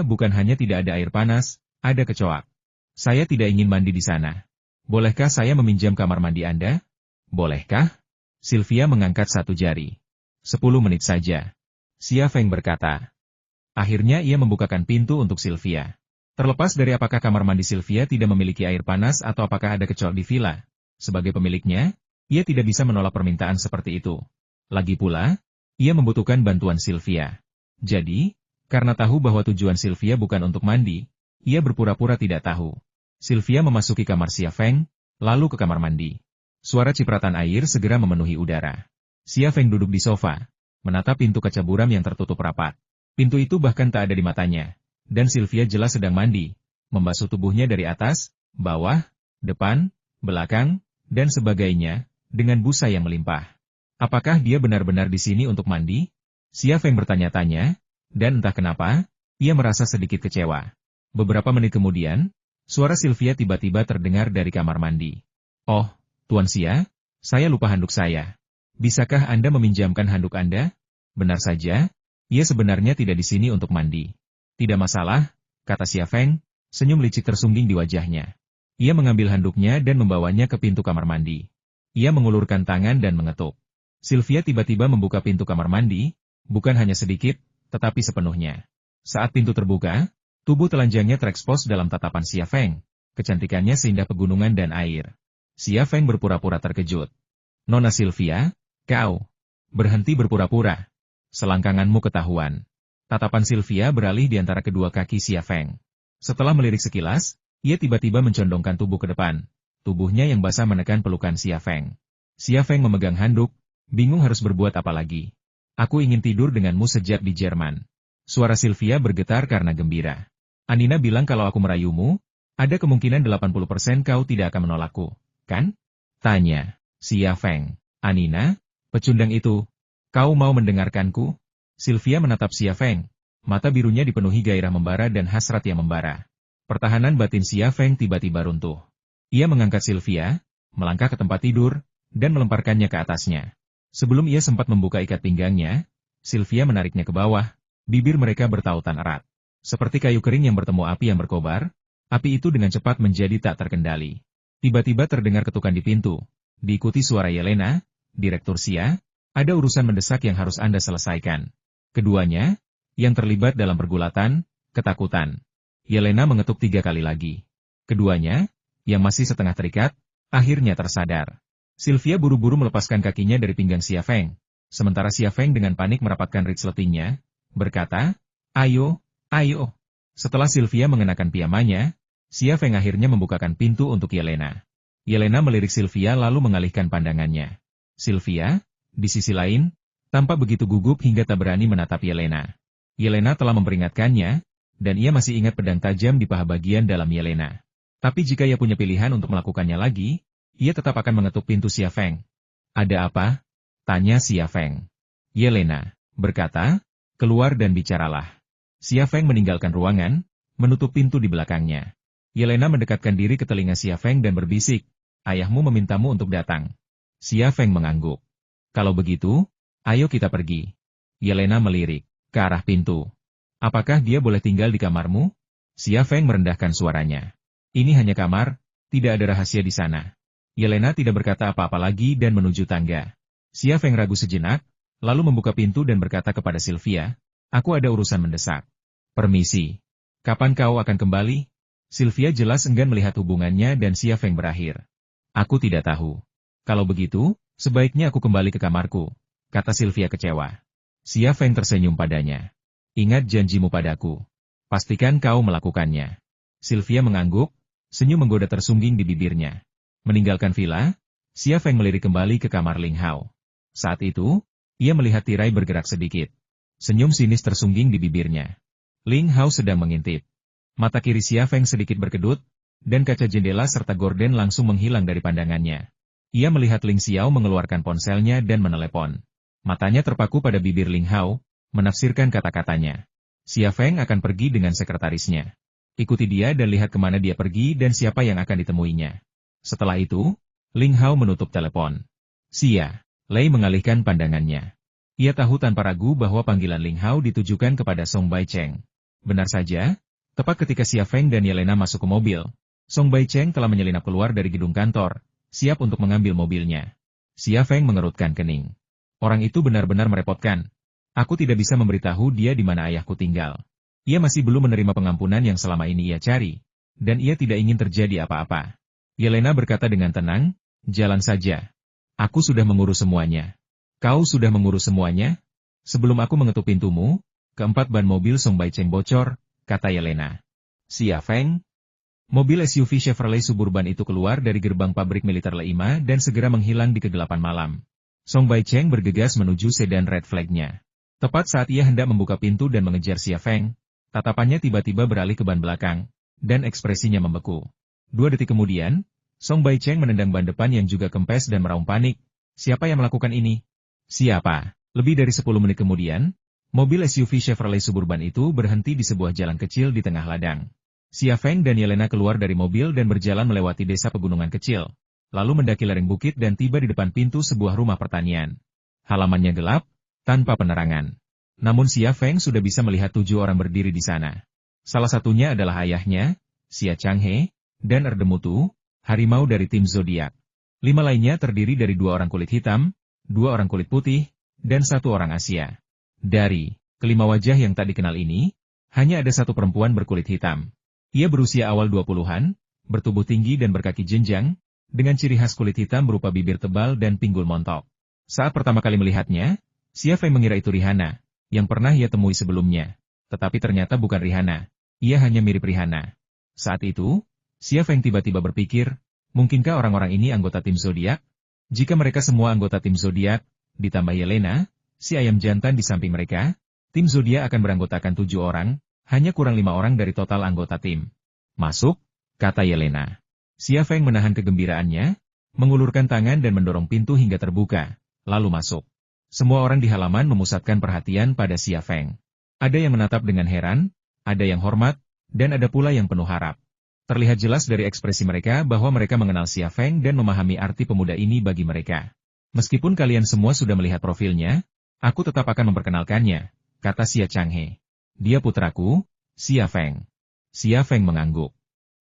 bukan hanya tidak ada air panas, ada kecoak. Saya tidak ingin mandi di sana. Bolehkah saya meminjam kamar mandi Anda? Bolehkah? Sylvia mengangkat satu jari. 10 menit saja. Xia Feng berkata. Akhirnya ia membukakan pintu untuk Sylvia. Terlepas dari apakah kamar mandi Sylvia tidak memiliki air panas atau apakah ada kecoak di villa, sebagai pemiliknya, ia tidak bisa menolak permintaan seperti itu. Lagi pula, ia membutuhkan bantuan Sylvia. Jadi, karena tahu bahwa tujuan Sylvia bukan untuk mandi, ia berpura-pura tidak tahu. Sylvia memasuki kamar Xia Feng, lalu ke kamar mandi. Suara cipratan air segera memenuhi udara. Xia Feng duduk di sofa, menatap pintu kaca buram yang tertutup rapat. Pintu itu bahkan tak ada di matanya. Dan Sylvia jelas sedang mandi, membasuh tubuhnya dari atas, bawah, depan, belakang, dan sebagainya, dengan busa yang melimpah. Apakah dia benar-benar di sini untuk mandi? Xia Feng bertanya-tanya, dan entah kenapa, ia merasa sedikit kecewa. Beberapa menit kemudian, suara Sylvia tiba-tiba terdengar dari kamar mandi. Oh, Tuan Xia, saya lupa handuk saya. Bisakah Anda meminjamkan handuk Anda? Benar saja, ia sebenarnya tidak di sini untuk mandi. Tidak masalah, kata Xia Feng, senyum licik tersungging di wajahnya. Ia mengambil handuknya dan membawanya ke pintu kamar mandi. Ia mengulurkan tangan dan mengetuk. Sylvia tiba-tiba membuka pintu kamar mandi, bukan hanya sedikit, tetapi sepenuhnya. Saat pintu terbuka, tubuh telanjangnya terekspos dalam tatapan Xia Feng. Kecantikannya seindah pegunungan dan air. Xia Feng berpura-pura terkejut. Nona Sylvia, kau berhenti berpura-pura. Selangkanganmu ketahuan. Tatapan Sylvia beralih di antara kedua kaki Xia Feng. Setelah melirik sekilas, ia tiba-tiba mencondongkan tubuh ke depan. Tubuhnya yang basah menekan pelukan Xia Feng. Xia Feng memegang handuk, bingung harus berbuat apa lagi. Aku ingin tidur denganmu sejak di Jerman. Suara Sylvia bergetar karena gembira. Anina bilang kalau aku merayumu, ada kemungkinan 80% kau tidak akan menolakku, kan? Tanya Xia Feng. Anina, pecundang itu, kau mau mendengarkanku? Sylvia menatap Xia Feng, mata birunya dipenuhi gairah membara dan hasrat yang membara. Pertahanan batin Xia Feng tiba-tiba runtuh. Ia mengangkat Sylvia, melangkah ke tempat tidur, dan melemparkannya ke atasnya. Sebelum ia sempat membuka ikat pinggangnya, Sylvia menariknya ke bawah, bibir mereka bertautan erat. Seperti kayu kering yang bertemu api yang berkobar, api itu dengan cepat menjadi tak terkendali. Tiba-tiba terdengar ketukan di pintu, diikuti suara Yelena, Direktur Xia, ada urusan mendesak yang harus Anda selesaikan. Keduanya, yang terlibat dalam pergulatan, ketakutan. Yelena mengetuk 3 kali lagi. Keduanya, yang masih setengah terikat, akhirnya tersadar. Sylvia buru-buru melepaskan kakinya dari pinggang Xia Feng, sementara Xia Feng dengan panik merapatkan ritsletingnya, berkata, ayo. Setelah Sylvia mengenakan piyamanya, Xia Feng akhirnya membukakan pintu untuk Yelena. Yelena melirik Sylvia lalu mengalihkan pandangannya. Sylvia, di sisi lain, tampak begitu gugup hingga tak berani menatap Yelena. Yelena telah memperingatkannya, dan ia masih ingat pedang tajam di paha bagian dalam Yelena. Tapi jika ia punya pilihan untuk melakukannya lagi, ia tetap akan mengetuk pintu Xia Feng. Ada apa? Tanya Xia Feng. Yelena berkata, keluar dan bicaralah. Xia Feng meninggalkan ruangan, menutup pintu di belakangnya. Yelena mendekatkan diri ke telinga Xia Feng dan berbisik, ayahmu memintamu untuk datang. Xia Feng mengangguk. Kalau begitu, ayo kita pergi. Yelena melirik ke arah pintu. Apakah dia boleh tinggal di kamarmu? Xia Feng merendahkan suaranya. Ini hanya kamar, tidak ada rahasia di sana. Yelena tidak berkata apa-apa lagi dan menuju tangga. Xia Feng ragu sejenak, lalu membuka pintu dan berkata kepada Sylvia, aku ada urusan mendesak. Permisi. Kapan kau akan kembali? Sylvia jelas enggan melihat hubungannya dan Xia Feng berakhir. Aku tidak tahu. Kalau begitu, sebaiknya aku kembali ke kamarku, kata Sylvia kecewa. Xia Feng tersenyum padanya. Ingat janjimu padaku. Pastikan kau melakukannya. Sylvia mengangguk, senyum menggoda tersungging di bibirnya. Meninggalkan villa, Xia Feng melirik kembali ke kamar Ling Hao. Saat itu, ia melihat tirai bergerak sedikit. Senyum sinis tersungging di bibirnya. Ling Hao sedang mengintip. Mata kiri Xia Feng sedikit berkedut, dan kaca jendela serta gorden langsung menghilang dari pandangannya. Ia melihat Ling Xiao mengeluarkan ponselnya dan menelepon. Matanya terpaku pada bibir Ling Hao, menafsirkan kata-katanya. Xia Feng akan pergi dengan sekretarisnya. Ikuti dia dan lihat kemana dia pergi dan siapa yang akan ditemuinya. Setelah itu, Ling Hao menutup telepon. Xia Lei mengalihkan pandangannya. Ia tahu tanpa ragu bahwa panggilan Ling Hao ditujukan kepada Song Baicheng. Benar saja, tepat ketika Xia Feng dan Yelena masuk ke mobil, Song Baicheng telah menyelinap keluar dari gedung kantor, siap untuk mengambil mobilnya. Xia Feng mengerutkan kening. Orang itu benar-benar merepotkan. Aku tidak bisa memberitahu dia di mana ayahku tinggal. Ia masih belum menerima pengampunan yang selama ini ia cari, dan ia tidak ingin terjadi apa-apa. Yelena berkata dengan tenang, jalan saja. Aku sudah mengurus semuanya. Kau sudah mengurus semuanya? Sebelum aku mengetuk pintumu, keempat ban mobil Song Baicheng bocor, kata Yelena. Xia Feng? Mobil SUV Chevrolet Suburban itu keluar dari gerbang pabrik militer Le5 dan segera menghilang di kegelapan malam. Song Baicheng bergegas menuju sedan red flag-nya. Tepat saat ia hendak membuka pintu dan mengejar Xia Feng, tatapannya tiba-tiba beralih ke ban belakang, dan ekspresinya membeku. 2 detik kemudian, Song Baicheng menendang ban depan yang juga kempes dan meraung panik. Siapa yang melakukan ini? Siapa? Lebih dari 10 menit kemudian, mobil SUV Chevrolet Suburban itu berhenti di sebuah jalan kecil di tengah ladang. Xia Feng dan Yelena keluar dari mobil dan berjalan melewati desa pegunungan kecil, lalu mendaki lereng bukit dan tiba di depan pintu sebuah rumah pertanian. Halamannya gelap, tanpa penerangan. Namun Xia Feng sudah bisa melihat 7 orang berdiri di sana. Salah satunya adalah ayahnya, Xia Changhe, dan Erdemutu, harimau dari tim zodiak. 5 lainnya terdiri dari 2 orang kulit hitam, 2 orang kulit putih, dan 1 orang Asia. Dari kelima wajah yang tak dikenal ini, hanya ada 1 perempuan berkulit hitam. Ia berusia awal 20-an, bertubuh tinggi dan berkaki jenjang, dengan ciri khas kulit hitam berupa bibir tebal dan pinggul montok. Saat pertama kali melihatnya, Xia Feng mengira itu Rihanna, yang pernah ia temui sebelumnya. Tetapi ternyata bukan Rihanna, ia hanya mirip Rihanna. Saat itu, Xia Feng tiba-tiba berpikir, mungkinkah orang-orang ini anggota tim zodiak? Jika mereka semua anggota tim zodiak, ditambah Yelena, si ayam jantan di samping mereka, tim zodiak akan beranggotakan 7 orang, hanya kurang 5 orang dari total anggota tim. Masuk, kata Yelena. Xia Feng menahan kegembiraannya, mengulurkan tangan dan mendorong pintu hingga terbuka, lalu masuk. Semua orang di halaman memusatkan perhatian pada Xia Feng. Ada yang menatap dengan heran, ada yang hormat, dan ada pula yang penuh harap. Terlihat jelas dari ekspresi mereka bahwa mereka mengenal Xia Feng dan memahami arti pemuda ini bagi mereka. Meskipun kalian semua sudah melihat profilnya, aku tetap akan memperkenalkannya, kata Xia Changhe. Dia putraku, Xia Feng. Xia Feng mengangguk.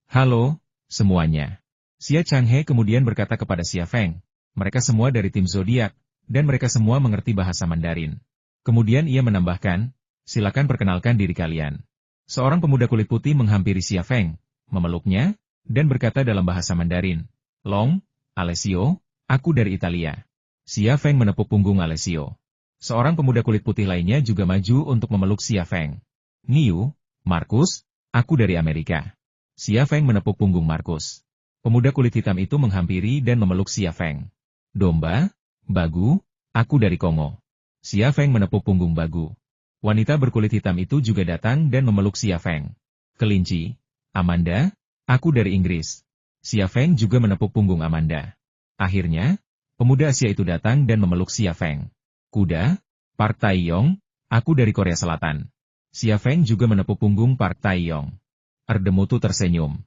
Halo, semuanya. Xia Changhe kemudian berkata kepada Xia Feng, mereka semua dari tim zodiak, dan mereka semua mengerti bahasa Mandarin. Kemudian ia menambahkan, silakan perkenalkan diri kalian. Seorang pemuda kulit putih menghampiri Xia Feng, memeluknya, dan berkata dalam bahasa Mandarin, Long, Alessio, aku dari Italia. Xia Feng menepuk punggung Alessio. Seorang pemuda kulit putih lainnya juga maju untuk memeluk Xia Feng. Niu, Markus, aku dari Amerika. Xia Feng menepuk punggung Markus. Pemuda kulit hitam itu menghampiri dan memeluk Xia Feng. Domba, Bagu, aku dari Kongo. Xia Feng menepuk punggung Bagu. Wanita berkulit hitam itu juga datang dan memeluk Xia Feng. Kelinci, Amanda, aku dari Inggris. Xia Feng juga menepuk punggung Amanda. Akhirnya, pemuda Asia itu datang dan memeluk Xia Feng. Kuda, Park Taeyong, aku dari Korea Selatan. Xia Feng juga menepuk punggung Park Taeyong. Erdemutu tersenyum.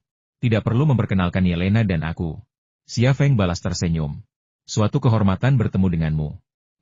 Tidak perlu memperkenalkan Yelena dan aku. Xia Feng balas tersenyum. Suatu kehormatan bertemu denganmu.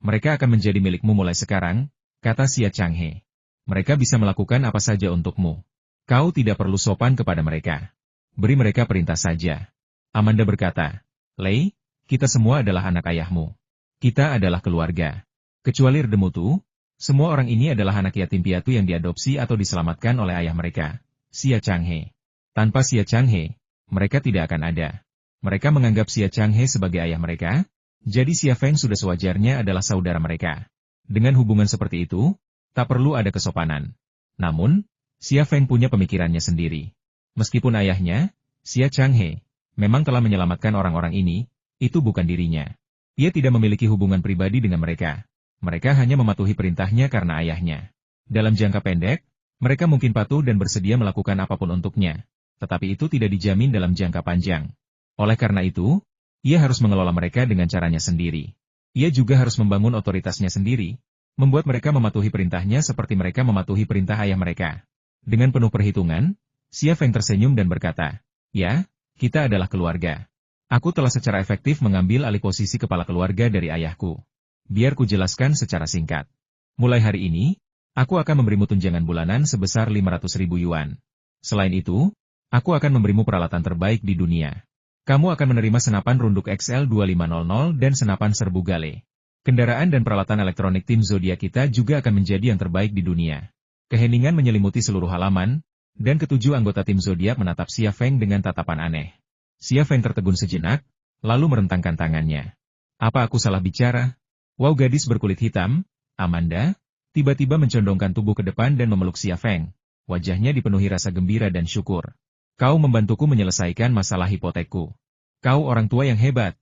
Mereka akan menjadi milikmu mulai sekarang, kata Xia Changhe. Mereka bisa melakukan apa saja untukmu. Kau tidak perlu sopan kepada mereka. Beri mereka perintah saja. Amanda berkata, Lei, kita semua adalah anak ayahmu. Kita adalah keluarga. Kecuali Erdemutu, semua orang ini adalah anak yatim piatu yang diadopsi atau diselamatkan oleh ayah mereka, Xia Changhe. Tanpa Xia Changhe, mereka tidak akan ada. Mereka menganggap Xia Changhe sebagai ayah mereka, jadi Xia Feng sudah sewajarnya adalah saudara mereka. Dengan hubungan seperti itu, tak perlu ada kesopanan. Namun, Xia Feng punya pemikirannya sendiri. Meskipun ayahnya, Xia Changhe, memang telah menyelamatkan orang-orang ini, itu bukan dirinya. Ia tidak memiliki hubungan pribadi dengan mereka. Mereka hanya mematuhi perintahnya karena ayahnya. Dalam jangka pendek, mereka mungkin patuh dan bersedia melakukan apapun untuknya. Tetapi itu tidak dijamin dalam jangka panjang. Oleh karena itu, ia harus mengelola mereka dengan caranya sendiri. Ia juga harus membangun otoritasnya sendiri, membuat mereka mematuhi perintahnya seperti mereka mematuhi perintah ayah mereka. Dengan penuh perhitungan, Xia Feng tersenyum dan berkata, Ya, kita adalah keluarga. Aku telah secara efektif mengambil alih posisi kepala keluarga dari ayahku. Biar ku jelaskan secara singkat. Mulai hari ini, aku akan memberimu tunjangan bulanan sebesar 500.000 yuan. Selain itu, aku akan memberimu peralatan terbaik di dunia. Kamu akan menerima senapan runduk XL2500 dan senapan serbu gale. Kendaraan dan peralatan elektronik tim zodiak kita juga akan menjadi yang terbaik di dunia. Keheningan menyelimuti seluruh halaman, dan ketujuh anggota tim zodiak menatap Xia Feng dengan tatapan aneh. Xia Feng tertegun sejenak, lalu merentangkan tangannya. Apa aku salah bicara? Wow, gadis berkulit hitam, Amanda, tiba-tiba mencondongkan tubuh ke depan dan memeluk Xia Feng. Wajahnya dipenuhi rasa gembira dan syukur. Kau membantuku menyelesaikan masalah hipotekku. Kau orang tua yang hebat.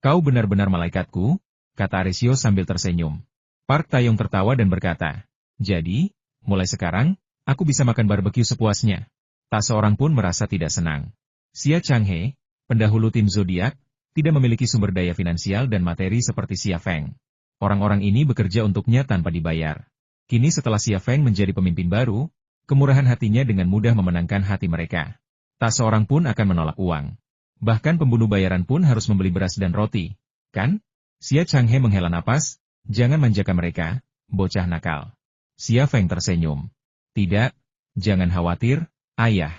Kau benar-benar malaikatku, kata Aresio sambil tersenyum. Park Taeyong tertawa dan berkata, jadi, mulai sekarang, aku bisa makan barbeque sepuasnya. Tak seorang pun merasa tidak senang. Xia Changhe, pendahulu tim zodiak, tidak memiliki sumber daya finansial dan materi seperti Xia Feng. Orang-orang ini bekerja untuknya tanpa dibayar. Kini setelah Xia Feng menjadi pemimpin baru, kemurahan hatinya dengan mudah memenangkan hati mereka. Tak seorang pun akan menolak uang. Bahkan pembunuh bayaran pun harus membeli beras dan roti, kan? Xia Changhe menghela napas, jangan manjakan mereka, bocah nakal. Xia Feng tersenyum. Tidak, jangan khawatir, ayah.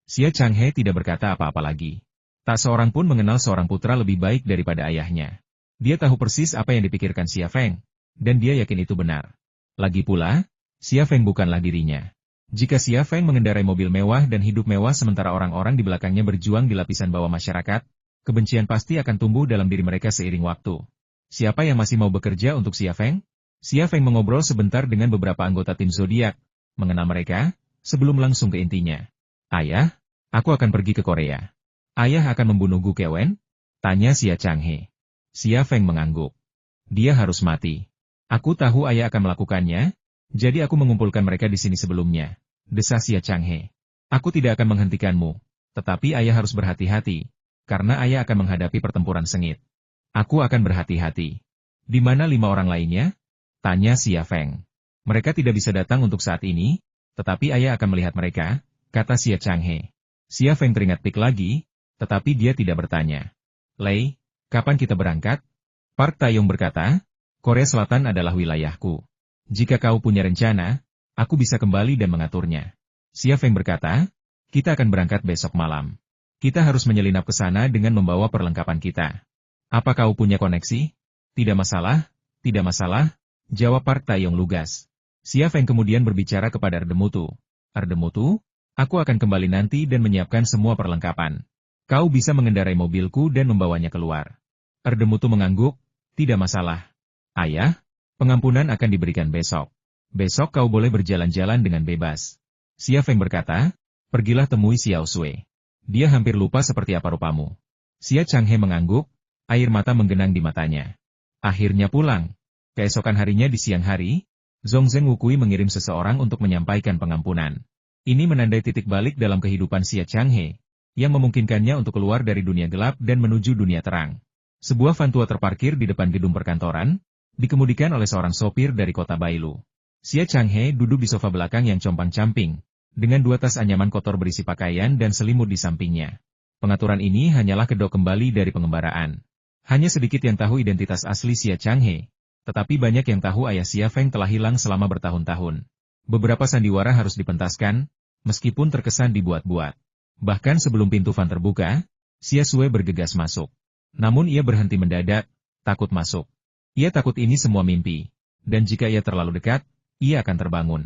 Xia Changhe tidak berkata apa-apa lagi. Tak seorang pun mengenal seorang putra lebih baik daripada ayahnya. Dia tahu persis apa yang dipikirkan Xia Feng, dan dia yakin itu benar. Lagi pula, Xia Feng bukanlah dirinya. Jika Xia Feng mengendarai mobil mewah dan hidup mewah sementara orang-orang di belakangnya berjuang di lapisan bawah masyarakat, kebencian pasti akan tumbuh dalam diri mereka seiring waktu. Siapa yang masih mau bekerja untuk Xia Feng? Xia Feng mengobrol sebentar dengan beberapa anggota tim zodiak, mengenal mereka, sebelum langsung ke intinya. Ayah, aku akan pergi ke Korea. Ayah akan membunuh Gu Kewen? Tanya Xia Changhe. Xia Feng mengangguk. Dia harus mati. Aku tahu ayah akan melakukannya, jadi aku mengumpulkan mereka di sini sebelumnya. Desah Xia Changhe. Aku tidak akan menghentikanmu, tetapi ayah harus berhati-hati, karena ayah akan menghadapi pertempuran sengit. Aku akan berhati-hati. Di mana 5 orang lainnya? Tanya Xia Feng. Mereka tidak bisa datang untuk saat ini, tetapi ayah akan melihat mereka, kata Xia Changhe. Xia Feng teringat pik lagi, tetapi dia tidak bertanya. Lei, kapan kita berangkat? Park Taeyong berkata, Korea Selatan adalah wilayahku. Jika kau punya rencana, aku bisa kembali dan mengaturnya. Xia Feng berkata, kita akan berangkat besok malam. Kita harus menyelinap ke sana dengan membawa perlengkapan kita. Apa kau punya koneksi? Tidak masalah, jawab Park Taeyong lugas. Xia Feng kemudian berbicara kepada Erdemutu. Erdemutu, aku akan kembali nanti dan menyiapkan semua perlengkapan. Kau bisa mengendarai mobilku dan membawanya keluar. Erdemutu mengangguk, tidak masalah. Ayah, pengampunan akan diberikan besok. Besok kau boleh berjalan-jalan dengan bebas. Xia Feng berkata, pergilah temui Xiao Sui. Dia hampir lupa seperti apa rupamu. Xia Changhe mengangguk, air mata menggenang di matanya. Akhirnya pulang. Keesokan harinya di siang hari, Zhongzhen Wukui mengirim seseorang untuk menyampaikan pengampunan. Ini menandai titik balik dalam kehidupan Xia Changhe, yang memungkinkannya untuk keluar dari dunia gelap dan menuju dunia terang. Sebuah van tua terparkir di depan gedung perkantoran, dikemudikan oleh seorang sopir dari kota Bailu. Xia Changhe duduk di sofa belakang yang compang-camping, dengan 2 tas anyaman kotor berisi pakaian dan selimut di sampingnya. Pengaturan ini hanyalah kedok kembali dari pengembaraan. Hanya sedikit yang tahu identitas asli Xia Changhe, tetapi banyak yang tahu ayah Xia Feng telah hilang selama bertahun-tahun. Beberapa sandiwara harus dipentaskan, meskipun terkesan dibuat-buat. Bahkan sebelum pintu van terbuka, Xia Sui bergegas masuk. Namun ia berhenti mendadak, takut masuk. Ia takut ini semua mimpi, dan jika ia terlalu dekat, ia akan terbangun.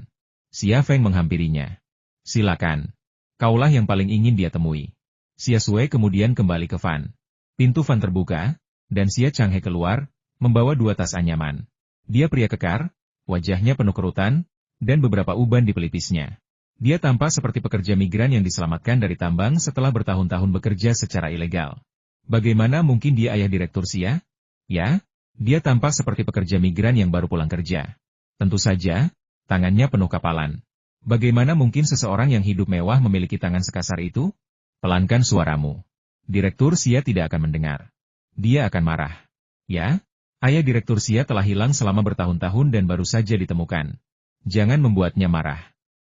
Xia Feng menghampirinya. Silakan. Kaulah yang paling ingin dia temui. Xia Sui kemudian kembali ke van. Pintu van terbuka, dan Xia Changhe keluar, membawa 2 tas anyaman. Dia pria kekar, wajahnya penuh kerutan, dan beberapa uban di pelipisnya. Dia tampak seperti pekerja migran yang diselamatkan dari tambang setelah bertahun-tahun bekerja secara ilegal. Bagaimana mungkin dia ayah Direktur Xia? Ya, dia tampak seperti pekerja migran yang baru pulang kerja. Tentu saja, tangannya penuh kapalan. Bagaimana mungkin seseorang yang hidup mewah memiliki tangan sekasar itu? Pelankan suaramu. Direktur Xia tidak akan mendengar. Dia akan marah. Ya, ayah Direktur Xia telah hilang selama bertahun-tahun dan baru saja ditemukan. Jangan membuatnya marah.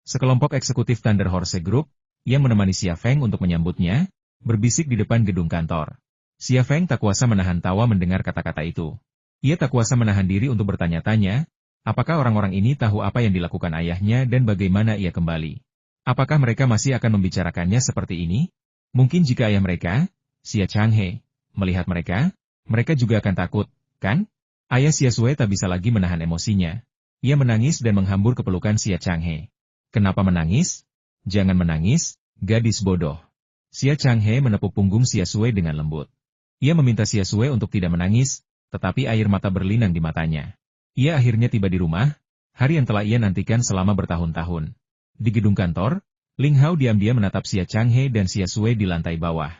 Sekelompok eksekutif Thunder Horse Group, yang menemani Xia Feng untuk menyambutnya, berbisik di depan gedung kantor. Xia Feng tak kuasa menahan tawa mendengar kata-kata itu. Ia tak kuasa menahan diri untuk bertanya-tanya, apakah orang-orang ini tahu apa yang dilakukan ayahnya dan bagaimana ia kembali? Apakah mereka masih akan membicarakannya seperti ini? Mungkin jika ayah mereka, Xia Changhe, melihat mereka, mereka juga akan takut, kan? Ayah Xia Sui tak bisa lagi menahan emosinya. Ia menangis dan menghambur ke pelukan Xia Changhe. Kenapa menangis? Jangan menangis, gadis bodoh. Xia Changhe menepuk punggung Xia Sui dengan lembut. Ia meminta Xia Sui untuk tidak menangis, tetapi air mata berlinang di matanya. Ia akhirnya tiba di rumah, hari yang telah ia nantikan selama bertahun-tahun. Di gedung kantor, Ling Hao diam-diam menatap Xia Changhe dan Xia Sui di lantai bawah.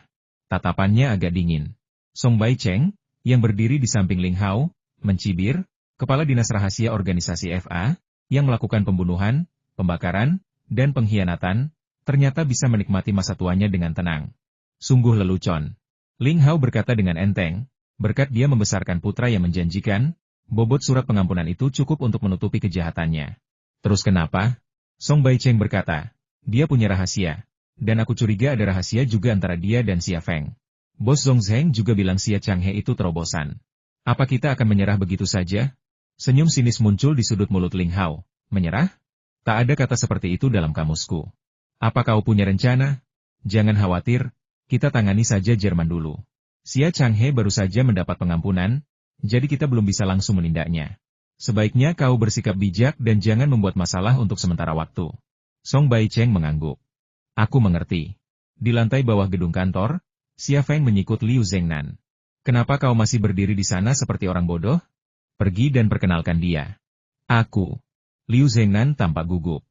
Tatapannya agak dingin. Song Bai Cheng, yang berdiri di samping Ling Hao, mencibir, kepala dinas rahasia organisasi FA, yang melakukan pembunuhan, pembakaran, dan pengkhianatan, ternyata bisa menikmati masa tuanya dengan tenang. Sungguh lelucon. Ling Hao berkata dengan enteng, berkat dia membesarkan putra yang menjanjikan, bobot surat pengampunan itu cukup untuk menutupi kejahatannya. Terus kenapa? Song Bai Cheng berkata, dia punya rahasia, dan aku curiga ada rahasia juga antara dia dan Xia Feng. Bos Zhong Zheng juga bilang Xia Changhe itu terobosan. Apa kita akan menyerah begitu saja? Senyum sinis muncul di sudut mulut Ling Hao. Menyerah? Tak ada kata seperti itu dalam kamusku. Apa kau punya rencana? Jangan khawatir, kita tangani saja Jerman dulu. Xia Changhe baru saja mendapat pengampunan, jadi kita belum bisa langsung menindaknya. Sebaiknya kau bersikap bijak dan jangan membuat masalah untuk sementara waktu. Song Bai Cheng mengangguk. Aku mengerti. Di lantai bawah gedung kantor, Xia Feng menyikut Liu Zhengnan. Kenapa kau masih berdiri di sana seperti orang bodoh? Pergi dan perkenalkan dia. Aku. Liu Zhengnan tampak gugup.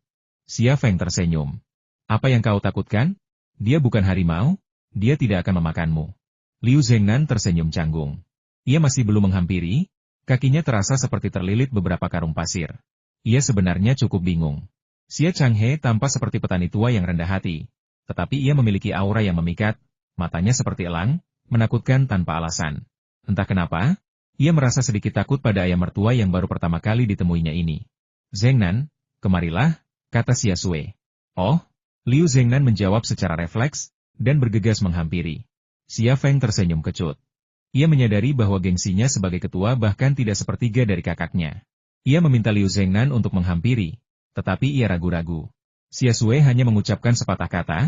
Xia Feng tersenyum. Apa yang kau takutkan? Dia bukan harimau, dia tidak akan memakanmu. Liu Zhengnan tersenyum canggung. Ia masih belum menghampiri, kakinya terasa seperti terlilit beberapa karung pasir. Ia sebenarnya cukup bingung. Xia Changhe tampak seperti petani tua yang rendah hati, tetapi ia memiliki aura yang memikat, matanya seperti elang, menakutkan tanpa alasan. Entah kenapa, ia merasa sedikit takut pada ayah mertua yang baru pertama kali ditemuinya ini. Zhengnan, kemarilah, kata Xia Sui. Oh, Liu Zhengnan menjawab secara refleks, dan bergegas menghampiri. Xia Feng tersenyum kecut. Ia menyadari bahwa gengsinya sebagai ketua bahkan tidak sepertiga dari kakaknya. Ia meminta Liu Zhengnan untuk menghampiri, tetapi ia ragu-ragu. Xia Sui hanya mengucapkan sepatah kata,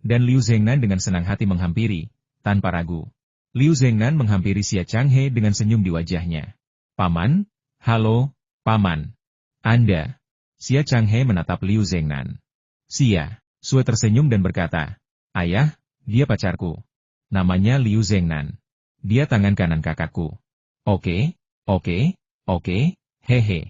dan Liu Zhengnan dengan senang hati menghampiri, tanpa ragu. Liu Zhengnan menghampiri Xia Changhe dengan senyum di wajahnya. Paman? Halo, Paman. Anda? Xia Changhe menatap Liu Zhengnan. Xia Sui tersenyum dan berkata, Ayah, dia pacarku. Namanya Liu Zhengnan. Dia tangan kanan kakakku. Oke, hehe.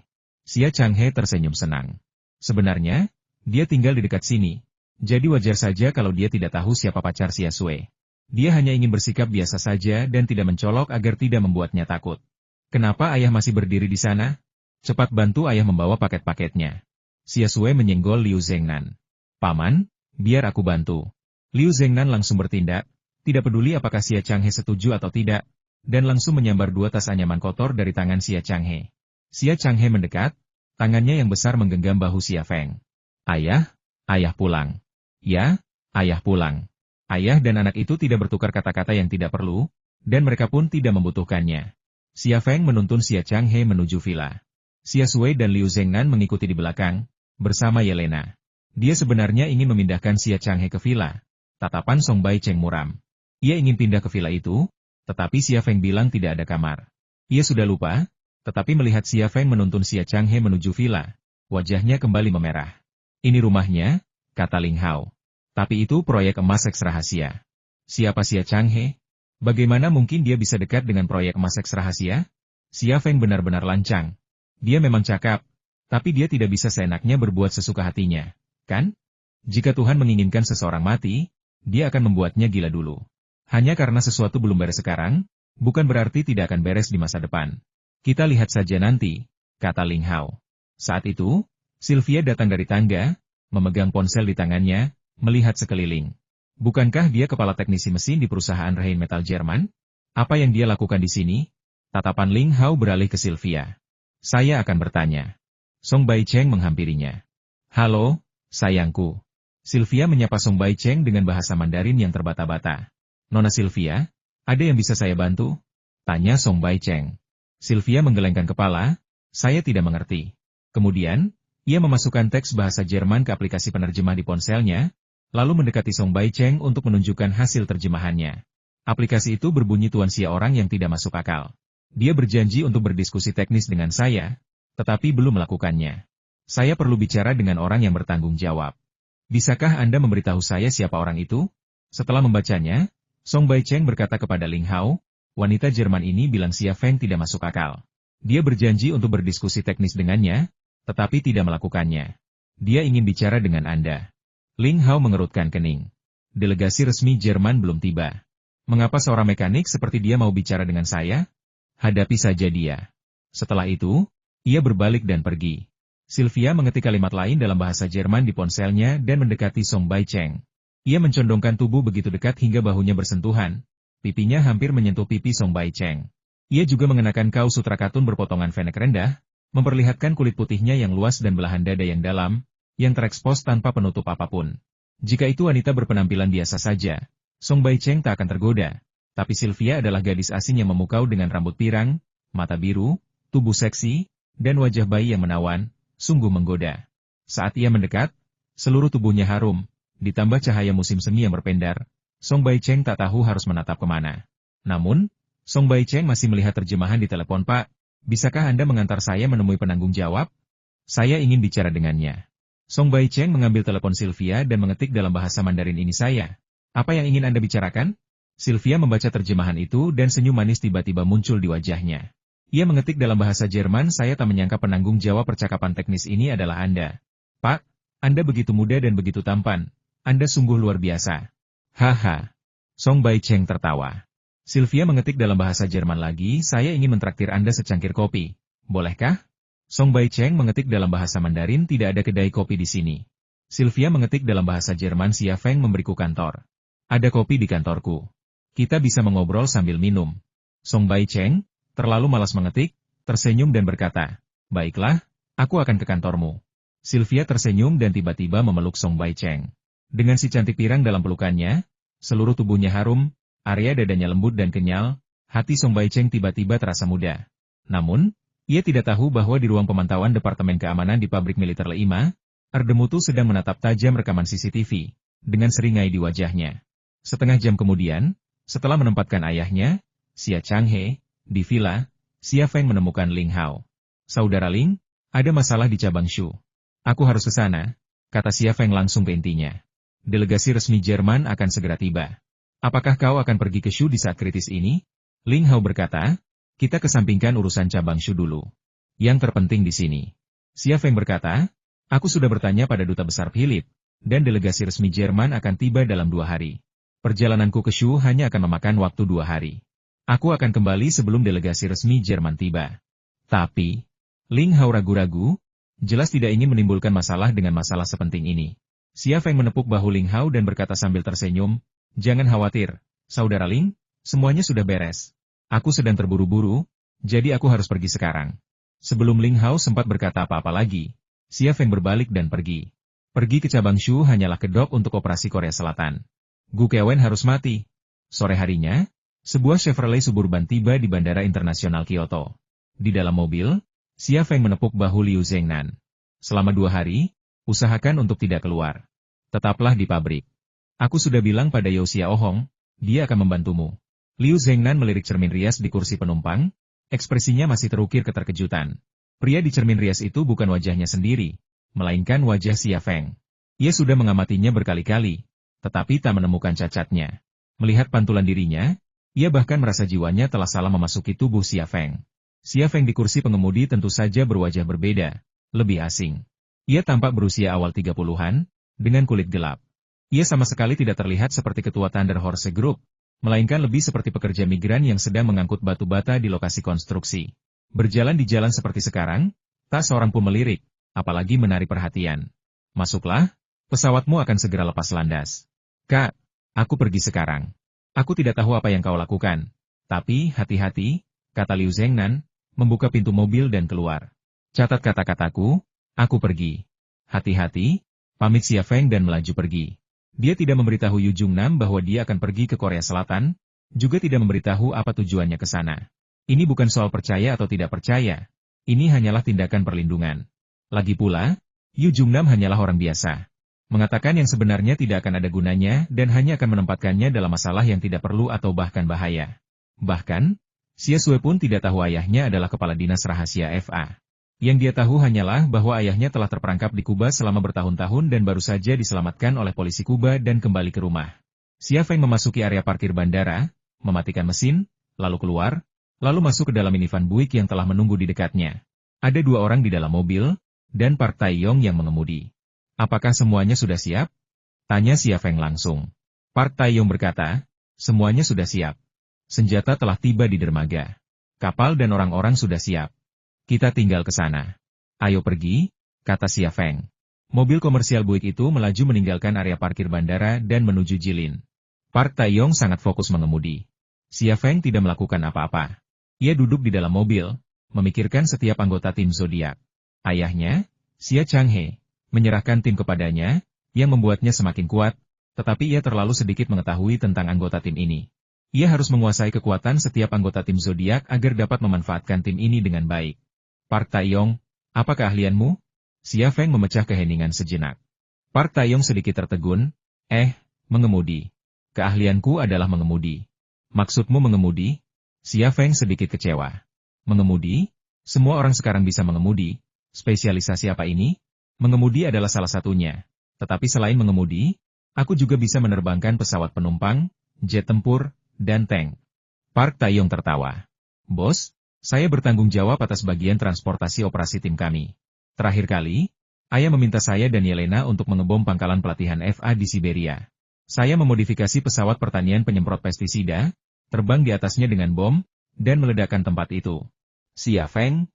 Xia Changhe tersenyum senang. Sebenarnya, dia tinggal di dekat sini. Jadi wajar saja kalau dia tidak tahu siapa pacar Xia Sui. Dia hanya ingin bersikap biasa saja dan tidak mencolok agar tidak membuatnya takut. Kenapa ayah masih berdiri di sana? Cepat bantu ayah membawa paket-paketnya. Xia Sui menyenggol Liu Zhengnan. Paman, biar aku bantu. Liu Zhengnan langsung bertindak, tidak peduli apakah Xia Changhe setuju atau tidak, dan langsung menyambar 2 tas anyaman kotor dari tangan Xia Changhe. Xia Changhe mendekat, tangannya yang besar menggenggam bahu Xia Feng. Ayah pulang. Ya, ayah pulang. Ayah dan anak itu tidak bertukar kata-kata yang tidak perlu, dan mereka pun tidak membutuhkannya. Xia Feng menuntun Xia Changhe menuju villa. Xia Sui dan Liu Zhengnan mengikuti di belakang, bersama Yelena. Dia sebenarnya ingin memindahkan Xia Changhe ke villa. Tatapan Song Bai Cheng muram. Ia ingin pindah ke villa itu, tetapi Xia Feng bilang tidak ada kamar. Ia sudah lupa, tetapi melihat Xia Feng menuntun Xia Changhe menuju villa, wajahnya kembali memerah. Ini rumahnya, kata Ling Hao. Tapi itu proyek emas seks rahasia. Siapa Xia Changhe? Bagaimana mungkin dia bisa dekat dengan proyek emas seks rahasia? Xia Feng benar-benar lancang. Dia memang cakap, tapi dia tidak bisa seenaknya berbuat sesuka hatinya, kan? Jika Tuhan menginginkan seseorang mati, dia akan membuatnya gila dulu. Hanya karena sesuatu belum beres sekarang, bukan berarti tidak akan beres di masa depan. Kita lihat saja nanti, kata Ling Hao. Saat itu, Sylvia datang dari tangga, memegang ponsel di tangannya, melihat sekeliling. Bukankah dia kepala teknisi mesin di perusahaan Rheinmetall Jerman? Apa yang dia lakukan di sini? Tatapan Ling Hao beralih ke Sylvia. Saya akan bertanya. Song Bai Cheng menghampirinya. Halo, sayangku. Sylvia menyapa Song Bai Cheng dengan bahasa Mandarin yang terbata-bata. Nona Sylvia, ada yang bisa saya bantu? Tanya Song Bai Cheng. Sylvia menggelengkan kepala, saya tidak mengerti. Kemudian, ia memasukkan teks bahasa Jerman ke aplikasi penerjemah di ponselnya, lalu mendekati Song Bai Cheng untuk menunjukkan hasil terjemahannya. Aplikasi itu berbunyi Tuan Xia orang yang tidak masuk akal. Dia berjanji untuk berdiskusi teknis dengan saya, tetapi belum melakukannya. Saya perlu bicara dengan orang yang bertanggung jawab. Bisakah Anda memberitahu saya siapa orang itu? Setelah membacanya, Song Bai Cheng berkata kepada Ling Hao, wanita Jerman ini bilang Xia Feng tidak masuk akal. Dia berjanji untuk berdiskusi teknis dengannya, tetapi tidak melakukannya. Dia ingin bicara dengan Anda. Ling Hao mengerutkan kening. Delegasi resmi Jerman belum tiba. Mengapa seorang mekanik seperti dia mau bicara dengan saya? Hadapi saja dia. Setelah itu, ia berbalik dan pergi. Sylvia mengetik kalimat lain dalam bahasa Jerman di ponselnya dan mendekati Song Bai Cheng. Ia mencondongkan tubuh begitu dekat hingga bahunya bersentuhan. Pipinya hampir menyentuh pipi Song Bai Cheng. Ia juga mengenakan kaos sutra katun berpotongan v-neck rendah, memperlihatkan kulit putihnya yang luas dan belahan dada yang dalam, yang terekspos tanpa penutup apapun. Jika itu wanita berpenampilan biasa saja, Song Bai Cheng tak akan tergoda. Tapi Sylvia adalah gadis asing yang memukau dengan rambut pirang, mata biru, tubuh seksi, dan wajah bayi yang menawan, sungguh menggoda. Saat ia mendekat, seluruh tubuhnya harum, ditambah cahaya musim semi yang berpendar, Song Bai Cheng tak tahu harus menatap kemana. Namun, Song Bai Cheng masih melihat terjemahan di telepon. Pak, bisakah Anda mengantar saya menemui penanggung jawab? Saya ingin bicara dengannya. Song Bai Cheng mengambil telepon Sylvia dan mengetik dalam bahasa Mandarin, ini saya. Apa yang ingin Anda bicarakan? Sylvia membaca terjemahan itu dan senyum manis tiba-tiba muncul di wajahnya. Ia mengetik dalam bahasa Jerman, saya tak menyangka penanggung jawab percakapan teknis ini adalah Anda. Pak, Anda begitu muda dan begitu tampan. Anda sungguh luar biasa. Haha. Song Bai Cheng tertawa. Sylvia mengetik dalam bahasa Jerman lagi, saya ingin mentraktir Anda secangkir kopi. Bolehkah? Song Bai Cheng mengetik dalam bahasa Mandarin, tidak ada kedai kopi di sini. Sylvia mengetik dalam bahasa Jerman, Xia Feng memberiku kantor. Ada kopi di kantorku. Kita bisa mengobrol sambil minum. Song Bai Cheng, terlalu malas mengetik, tersenyum dan berkata, baiklah, aku akan ke kantormu. Sylvia tersenyum dan tiba-tiba memeluk Song Bai Cheng. Dengan si cantik pirang dalam pelukannya, seluruh tubuhnya harum, area dadanya lembut dan kenyal, hati Song Bai Cheng tiba-tiba terasa muda. Namun, ia tidak tahu bahwa di ruang pemantauan Departemen Keamanan di pabrik militer Le5, Erdemutu sedang menatap tajam rekaman CCTV, dengan seringai di wajahnya. Setengah jam kemudian, setelah menempatkan ayahnya, Xia Changhe, di villa, Xia Feng menemukan Ling Hao. Saudara Ling, ada masalah di cabang Shu. Aku harus ke sana, kata Xia Feng langsung ke intinya. Delegasi resmi Jerman akan segera tiba. Apakah kau akan pergi ke Shu di saat kritis ini? Ling Hao berkata, kita kesampingkan urusan cabang Shu dulu. Yang terpenting di sini. Xia Feng berkata, aku sudah bertanya pada Duta Besar Philip, dan delegasi resmi Jerman akan tiba dalam 2 hari. Perjalananku ke Shu hanya akan memakan waktu 2 hari. Aku akan kembali sebelum delegasi resmi Jerman tiba. Tapi, Ling Hao ragu-ragu, jelas tidak ingin menimbulkan masalah dengan masalah sepenting ini. Xia Feng menepuk bahu Ling Hao dan berkata sambil tersenyum, jangan khawatir, Saudara Ling, semuanya sudah beres. Aku sedang terburu-buru, jadi aku harus pergi sekarang. Sebelum Ling Hao sempat berkata apa-apa lagi, Xia Feng berbalik dan pergi. Pergi ke cabang Shu hanyalah kedok untuk operasi Korea Selatan. Gu Kewen harus mati. Sore harinya, sebuah Chevrolet Suburban tiba di Bandara Internasional Kyoto. Di dalam mobil, Xia Feng menepuk bahu Liu Zhengnan. Selama 2 hari, usahakan untuk tidak keluar. Tetaplah di pabrik. Aku sudah bilang pada Yao Xiaohong, dia akan membantumu. Liu Zhengnan melirik cermin rias di kursi penumpang, ekspresinya masih terukir keterkejutan. Pria di cermin rias itu bukan wajahnya sendiri, melainkan wajah Xia Feng. Ia sudah mengamatinya berkali-kali, tetapi tak menemukan cacatnya. Melihat pantulan dirinya, ia bahkan merasa jiwanya telah salah memasuki tubuh Xia Feng. Xia Feng di kursi pengemudi tentu saja berwajah berbeda, lebih asing. Ia tampak berusia awal 30-an, dengan kulit gelap. Ia sama sekali tidak terlihat seperti ketua Thunder Horse Group, melainkan lebih seperti pekerja migran yang sedang mengangkut batu bata di lokasi konstruksi. Berjalan di jalan seperti sekarang, tak seorang pun melirik, apalagi menarik perhatian. Masuklah, pesawatmu akan segera lepas landas. Kak, aku pergi sekarang. Aku tidak tahu apa yang kau lakukan. Tapi, hati-hati, kata Liu Zhengnan, membuka pintu mobil dan keluar. Catat kata-kataku, aku pergi. Hati-hati, pamit Xia Feng dan melaju pergi. Dia tidak memberitahu Yu Jungnam bahwa dia akan pergi ke Korea Selatan, juga tidak memberitahu apa tujuannya ke sana. Ini bukan soal percaya atau tidak percaya. Ini hanyalah tindakan perlindungan. Lagi pula, Yu Jungnam hanyalah orang biasa. Mengatakan yang sebenarnya tidak akan ada gunanya dan hanya akan menempatkannya dalam masalah yang tidak perlu atau bahkan bahaya. Bahkan, Xia Sue pun tidak tahu ayahnya adalah kepala dinas rahasia FA. Yang dia tahu hanyalah bahwa ayahnya telah terperangkap di Kuba selama bertahun-tahun dan baru saja diselamatkan oleh polisi Kuba dan kembali ke rumah. Xia Feng memasuki area parkir bandara, mematikan mesin, lalu keluar, lalu masuk ke dalam minivan Buick yang telah menunggu di dekatnya. Ada 2 orang di dalam mobil, dan Park Tae-yong yang mengemudi. Apakah semuanya sudah siap? Tanya Xia Feng langsung. Park Tae-yong berkata, semuanya sudah siap. Senjata telah tiba di dermaga. Kapal dan orang-orang sudah siap. Kita tinggal ke sana. Ayo pergi, kata Xia Feng. Mobil komersial Buick itu melaju meninggalkan area parkir bandara dan menuju Jilin. Park Tae-yong sangat fokus mengemudi. Xia Feng tidak melakukan apa-apa. Ia duduk di dalam mobil, memikirkan setiap anggota tim zodiak. Ayahnya, Xia Changhe, menyerahkan tim kepadanya, yang membuatnya semakin kuat, tetapi ia terlalu sedikit mengetahui tentang anggota tim ini. Ia harus menguasai kekuatan setiap anggota tim zodiak agar dapat memanfaatkan tim ini dengan baik. Park Tae-yong, apa keahlianmu? Xia Feng memecah keheningan sejenak. Park Tae-yong sedikit tertegun, mengemudi. Keahlianku adalah mengemudi. Maksudmu mengemudi? Xia Feng sedikit kecewa. Mengemudi? Semua orang sekarang bisa mengemudi. Spesialisasi apa ini? Mengemudi adalah salah satunya. Tetapi selain mengemudi, aku juga bisa menerbangkan pesawat penumpang, jet tempur, dan tank. Park Tae-yong tertawa. Bos, saya bertanggung jawab atas bagian transportasi operasi tim kami. Terakhir kali, ayah meminta saya dan Yelena untuk mengebom pangkalan pelatihan FA di Siberia. Saya memodifikasi pesawat pertanian penyemprot pestisida, terbang di atasnya dengan bom, dan meledakkan tempat itu. Xia Feng?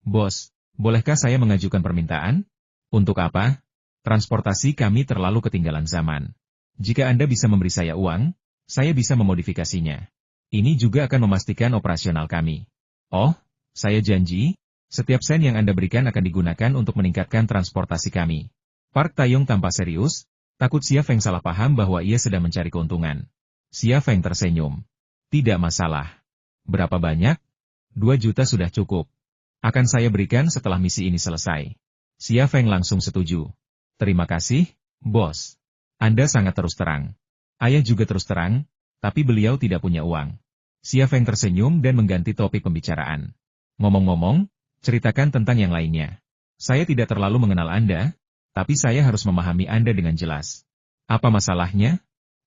Bos, bolehkah saya mengajukan permintaan? Untuk apa? Transportasi kami terlalu ketinggalan zaman. Jika Anda bisa memberi saya uang, saya bisa memodifikasinya. Ini juga akan memastikan operasional kami. Oh, saya janji, setiap sen yang Anda berikan akan digunakan untuk meningkatkan transportasi kami. Park Tae-yong tampak serius, takut Xia Feng salah paham bahwa ia sedang mencari keuntungan. Xia Feng tersenyum. Tidak masalah. Berapa banyak? 2 juta sudah cukup. Akan saya berikan setelah misi ini selesai. Xia Feng langsung setuju. Terima kasih, bos. Anda sangat terus terang. Ayah juga terus terang, tapi beliau tidak punya uang. Xia Feng tersenyum dan mengganti topik pembicaraan. Ngomong-ngomong, ceritakan tentang yang lainnya. Saya tidak terlalu mengenal Anda, tapi saya harus memahami Anda dengan jelas. Apa masalahnya?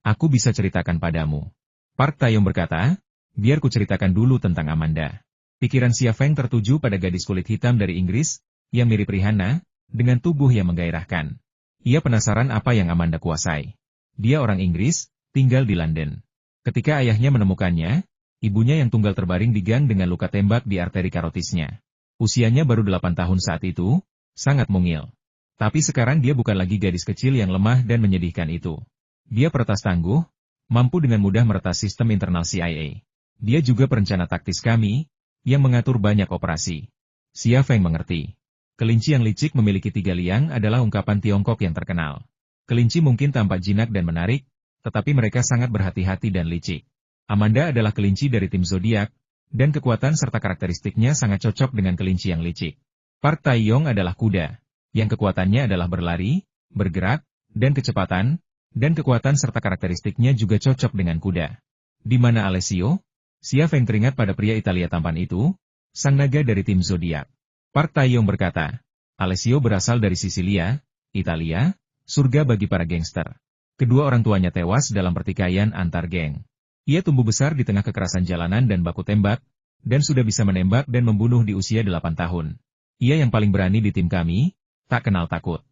Aku bisa ceritakan padamu. Park Tae-yong berkata, biar ku ceritakan dulu tentang Amanda. Pikiran Xia Feng tertuju pada gadis kulit hitam dari Inggris, yang mirip Rihanna, dengan tubuh yang menggairahkan. Ia penasaran apa yang Amanda kuasai. Dia orang Inggris, tinggal di London. Ketika ayahnya menemukannya, ibunya yang tunggal terbaring di gang dengan luka tembak di arteri karotisnya. Usianya baru 8 tahun saat itu, sangat mungil. Tapi sekarang dia bukan lagi gadis kecil yang lemah dan menyedihkan itu. Dia peretas tangguh, mampu dengan mudah meretas sistem internal CIA. Dia juga perencana taktis kami, yang mengatur banyak operasi. Xia Feng mengerti. Kelinci yang licik memiliki 3 liang adalah ungkapan Tiongkok yang terkenal. Kelinci mungkin tampak jinak dan menarik, tetapi mereka sangat berhati-hati dan licik. Amanda adalah kelinci dari tim zodiak, dan kekuatan serta karakteristiknya sangat cocok dengan kelinci yang licik. Park Tae-yong adalah kuda, yang kekuatannya adalah berlari, bergerak, dan kecepatan, dan kekuatan serta karakteristiknya juga cocok dengan kuda. Di mana Alessio? Xia Feng teringat pada pria Italia tampan itu, sang naga dari tim zodiak. Park Tae-yong berkata, Alessio berasal dari Sisilia, Italia, surga bagi para gangster. Kedua orang tuanya tewas dalam pertikaian antar geng. Ia tumbuh besar di tengah kekerasan jalanan dan baku tembak, dan sudah bisa menembak dan membunuh di usia 8 tahun. Ia yang paling berani di tim kami, tak kenal takut.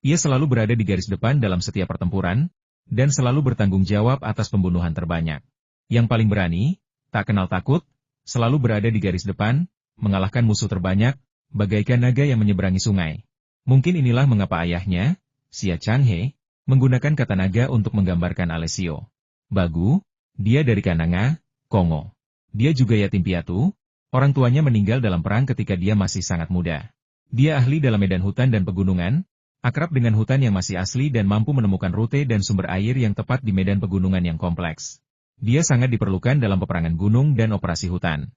Ia selalu berada di garis depan dalam setiap pertempuran, dan selalu bertanggung jawab atas pembunuhan terbanyak. Yang paling berani, tak kenal takut, selalu berada di garis depan, mengalahkan musuh terbanyak, bagaikan naga yang menyeberangi sungai. Mungkin inilah mengapa ayahnya, Xia Changhe, menggunakan kata naga untuk menggambarkan Alessio. Bagu, dia dari Kananga, Kongo. Dia juga yatim piatu, orang tuanya meninggal dalam perang ketika dia masih sangat muda. Dia ahli dalam medan hutan dan pegunungan, akrab dengan hutan yang masih asli dan mampu menemukan rute dan sumber air yang tepat di medan pegunungan yang kompleks. Dia sangat diperlukan dalam peperangan gunung dan operasi hutan.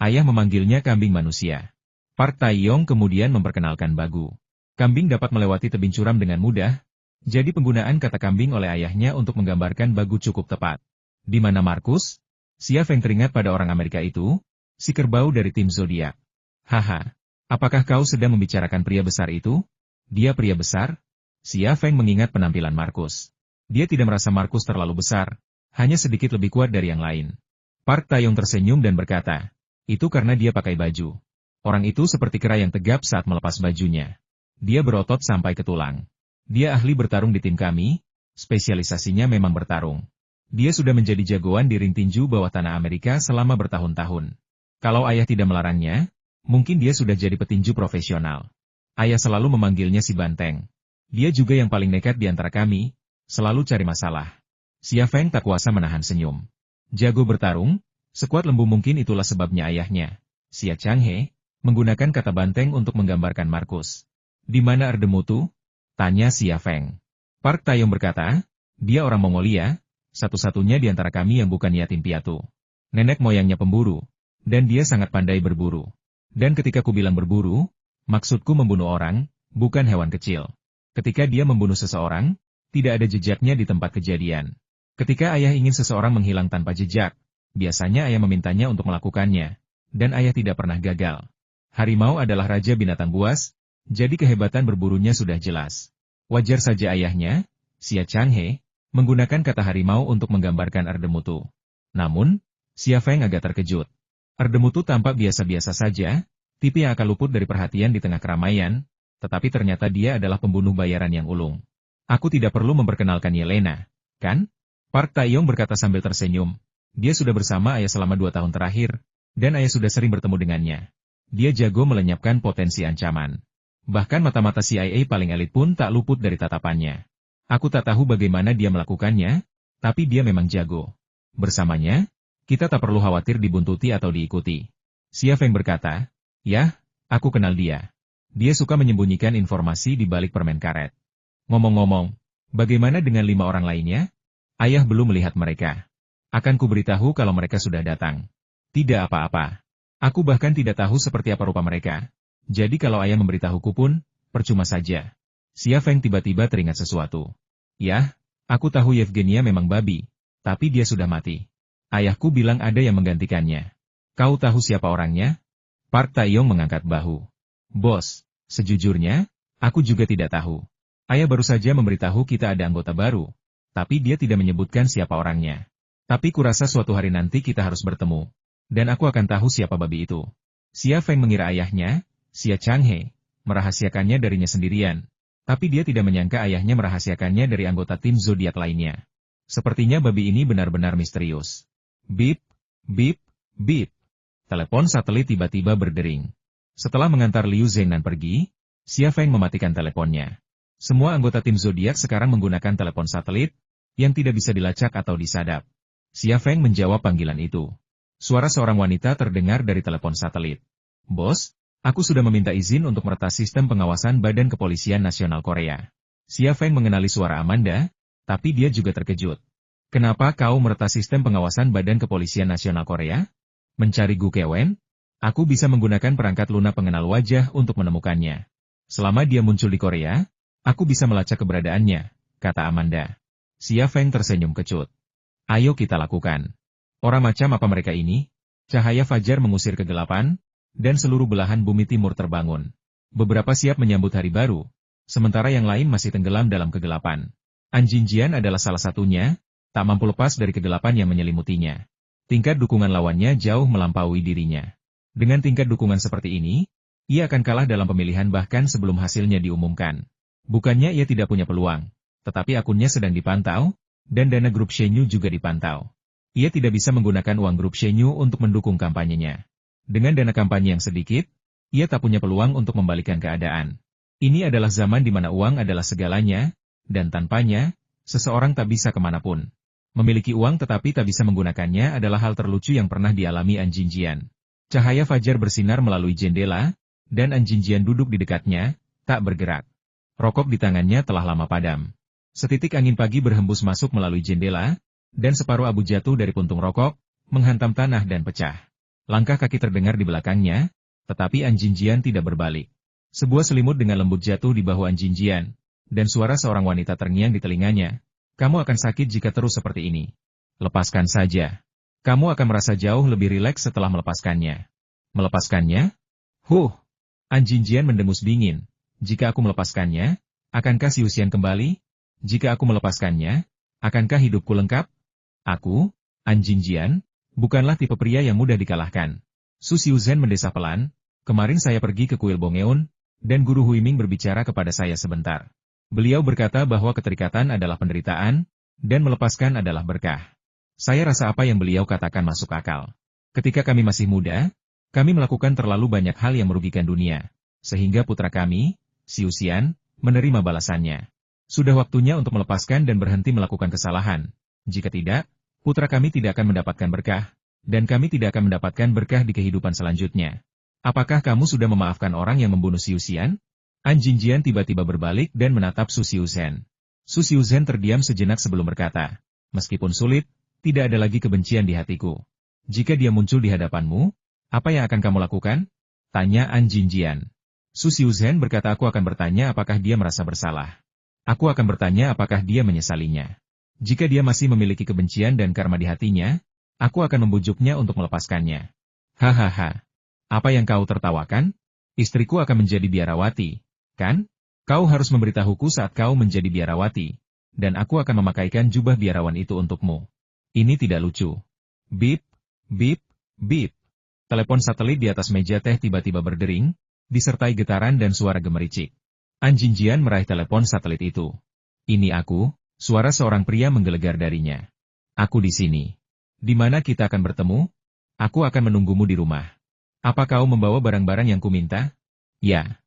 Ayah memanggilnya kambing manusia. Park Tae-yong kemudian memperkenalkan Bagu. Kambing dapat melewati tebing curam dengan mudah, jadi penggunaan kata kambing oleh ayahnya untuk menggambarkan Bagu cukup tepat. Di mana Markus? Xia Feng teringat pada orang Amerika itu, si kerbau dari tim zodiak. Haha, apakah kau sedang membicarakan pria besar itu? Dia pria besar? Xia Feng mengingat penampilan Markus. Dia tidak merasa Markus terlalu besar, hanya sedikit lebih kuat dari yang lain. Park Tae-yong tersenyum dan berkata, itu karena dia pakai baju. Orang itu seperti kera yang tegap saat melepas bajunya. Dia berotot sampai ke tulang. Dia ahli bertarung di tim kami, spesialisasinya memang bertarung. Dia sudah menjadi jagoan di ring tinju bawah tanah Amerika selama bertahun-tahun. Kalau ayah tidak melarangnya, mungkin dia sudah jadi petinju profesional. Ayah selalu memanggilnya si banteng. Dia juga yang paling nekat di antara kami, selalu cari masalah. Xia Feng tak kuasa menahan senyum. Jago bertarung, sekuat lembu mungkin itulah sebabnya ayahnya, Xia Changhe, menggunakan kata banteng untuk menggambarkan Markus. Di mana Erdemutu? Tanya Xia Feng. Park Tae-yong berkata, dia orang Mongolia, satu-satunya di antara kami yang bukan yatim piatu. Nenek moyangnya pemburu, dan dia sangat pandai berburu. Dan ketika ku bilang berburu, maksudku membunuh orang, bukan hewan kecil. Ketika dia membunuh seseorang, tidak ada jejaknya di tempat kejadian. Ketika ayah ingin seseorang menghilang tanpa jejak, biasanya ayah memintanya untuk melakukannya, dan ayah tidak pernah gagal. Harimau adalah raja binatang buas, jadi kehebatan berburunya sudah jelas. Wajar saja ayahnya, Xia Changhe, menggunakan kata harimau untuk menggambarkan Erdemutu. Namun, Xia Feng agak terkejut. Erdemutu tampak biasa-biasa saja, tipe yang akan luput dari perhatian di tengah keramaian, tetapi ternyata dia adalah pembunuh bayaran yang ulung. Aku tidak perlu memperkenalkan Yelena, kan? Park Tae-yong berkata sambil tersenyum. Dia sudah bersama ayah selama 2 tahun terakhir, dan ayah sudah sering bertemu dengannya. Dia jago melenyapkan potensi ancaman. Bahkan mata-mata CIA paling elit pun tak luput dari tatapannya. Aku tak tahu bagaimana dia melakukannya, tapi dia memang jago. Bersamanya, kita tak perlu khawatir dibuntuti atau diikuti. Xia Feng berkata, yah, aku kenal dia. Dia suka menyembunyikan informasi di balik permen karet. Ngomong-ngomong, bagaimana dengan 5 orang lainnya? Ayah belum melihat mereka. Akan kuberitahu kalau mereka sudah datang. Tidak apa-apa. Aku bahkan tidak tahu seperti apa rupa mereka. Jadi kalau ayah memberitahuku pun, percuma saja. Xia Feng tiba-tiba teringat sesuatu. Yah, aku tahu Yevgenia memang babi, tapi dia sudah mati. Ayahku bilang ada yang menggantikannya. Kau tahu siapa orangnya? Park Tae-yong mengangkat bahu. Bos, sejujurnya, aku juga tidak tahu. Ayah baru saja memberitahu kita ada anggota baru, tapi dia tidak menyebutkan siapa orangnya. Tapi kurasa suatu hari nanti kita harus bertemu, dan aku akan tahu siapa babi itu. Xia Feng mengira ayahnya, Xia Changhe, merahasiakannya darinya sendirian. Tapi dia tidak menyangka ayahnya merahasiakannya dari anggota tim zodiak lainnya. Sepertinya babi ini benar-benar misterius. Bip, bip, bip. Telepon satelit tiba-tiba berdering. Setelah mengantar Liu Zhengnan pergi, Xia Feng mematikan teleponnya. Semua anggota tim zodiak sekarang menggunakan telepon satelit, yang tidak bisa dilacak atau disadap. Xia Feng menjawab panggilan itu. Suara seorang wanita terdengar dari telepon satelit. Bos, aku sudah meminta izin untuk meretas sistem pengawasan Badan Kepolisian Nasional Korea. Xia Feng mengenali suara Amanda, tapi dia juga terkejut. Kenapa kau meretas sistem pengawasan Badan Kepolisian Nasional Korea? Mencari Gu Kewen? Aku bisa menggunakan perangkat lunak pengenal wajah untuk menemukannya. Selama dia muncul di Korea, aku bisa melacak keberadaannya, kata Amanda. Xia Feng tersenyum kecut. Ayo kita lakukan. Orang macam apa mereka ini? Cahaya fajar mengusir kegelapan, dan seluruh belahan bumi timur terbangun. Beberapa siap menyambut hari baru, sementara yang lain masih tenggelam dalam kegelapan. An Jinjian adalah salah satunya, tak mampu lepas dari kegelapan yang menyelimutinya. Tingkat dukungan lawannya jauh melampaui dirinya. Dengan tingkat dukungan seperti ini, ia akan kalah dalam pemilihan bahkan sebelum hasilnya diumumkan. Bukannya ia tidak punya peluang, tetapi akunnya sedang dipantau, dan dana grup Shenyu juga dipantau. Ia tidak bisa menggunakan uang grup Shenyu untuk mendukung kampanyenya. Dengan dana kampanye yang sedikit, ia tak punya peluang untuk membalikkan keadaan. Ini adalah zaman di mana uang adalah segalanya, dan tanpanya, seseorang tak bisa kemanapun. Memiliki uang tetapi tak bisa menggunakannya adalah hal terlucu yang pernah dialami An Jinjian. Cahaya fajar bersinar melalui jendela, dan An Jinjian duduk di dekatnya, tak bergerak. Rokok di tangannya telah lama padam. Setitik angin pagi berhembus masuk melalui jendela, dan separuh abu jatuh dari puntung rokok, menghantam tanah dan pecah. Langkah kaki terdengar di belakangnya, tetapi An Jinjian tidak berbalik. Sebuah selimut dengan lembut jatuh di bahu An Jinjian, dan suara seorang wanita terngiang di telinganya. Kamu akan sakit jika terus seperti ini. Lepaskan saja. Kamu akan merasa jauh lebih rileks setelah melepaskannya. Melepaskannya? An Jinjian mendengus dingin. Jika aku melepaskannya, akankah Xu Xian kembali? Jika aku melepaskannya, akankah hidupku lengkap? Aku, An Jinjian, bukanlah tipe pria yang mudah dikalahkan. Su Xiuzhen mendesah pelan, kemarin saya pergi ke kuil Bongeun, dan Guru Huiming berbicara kepada saya sebentar. Beliau berkata bahwa keterikatan adalah penderitaan, dan melepaskan adalah berkah. Saya rasa apa yang beliau katakan masuk akal. Ketika kami masih muda, kami melakukan terlalu banyak hal yang merugikan dunia, sehingga putra kami, Xu Xian, menerima balasannya. Sudah waktunya untuk melepaskan dan berhenti melakukan kesalahan. Jika tidak, putra kami tidak akan mendapatkan berkah, dan kami tidak akan mendapatkan berkah di kehidupan selanjutnya. Apakah kamu sudah memaafkan orang yang membunuh Xu Xian? An Jinjian tiba-tiba berbalik dan menatap Su Xiuzhen. Su Xiuzhen terdiam sejenak sebelum berkata, meskipun sulit, tidak ada lagi kebencian di hatiku. Jika dia muncul di hadapanmu, apa yang akan kamu lakukan? Tanya An Jinjian. Su Xiuzhen berkata aku akan bertanya apakah dia merasa bersalah. Aku akan bertanya apakah dia menyesalinya. Jika dia masih memiliki kebencian dan karma di hatinya, aku akan membujuknya untuk melepaskannya. Hahaha. Apa yang kau tertawakan? Istriku akan menjadi biarawati, kan? Kau harus memberitahuku saat kau menjadi biarawati, dan aku akan memakaikan jubah biarawan itu untukmu. Ini tidak lucu. Bip, bip, bip. Telepon satelit di atas meja teh tiba-tiba berdering, disertai getaran dan suara gemericik. An Jinjian meraih telepon satelit itu. Ini aku, suara seorang pria menggelegar darinya. Aku di sini. Di mana kita akan bertemu? Aku akan menunggumu di rumah. Apa kau membawa barang-barang yang kuminta? Ya.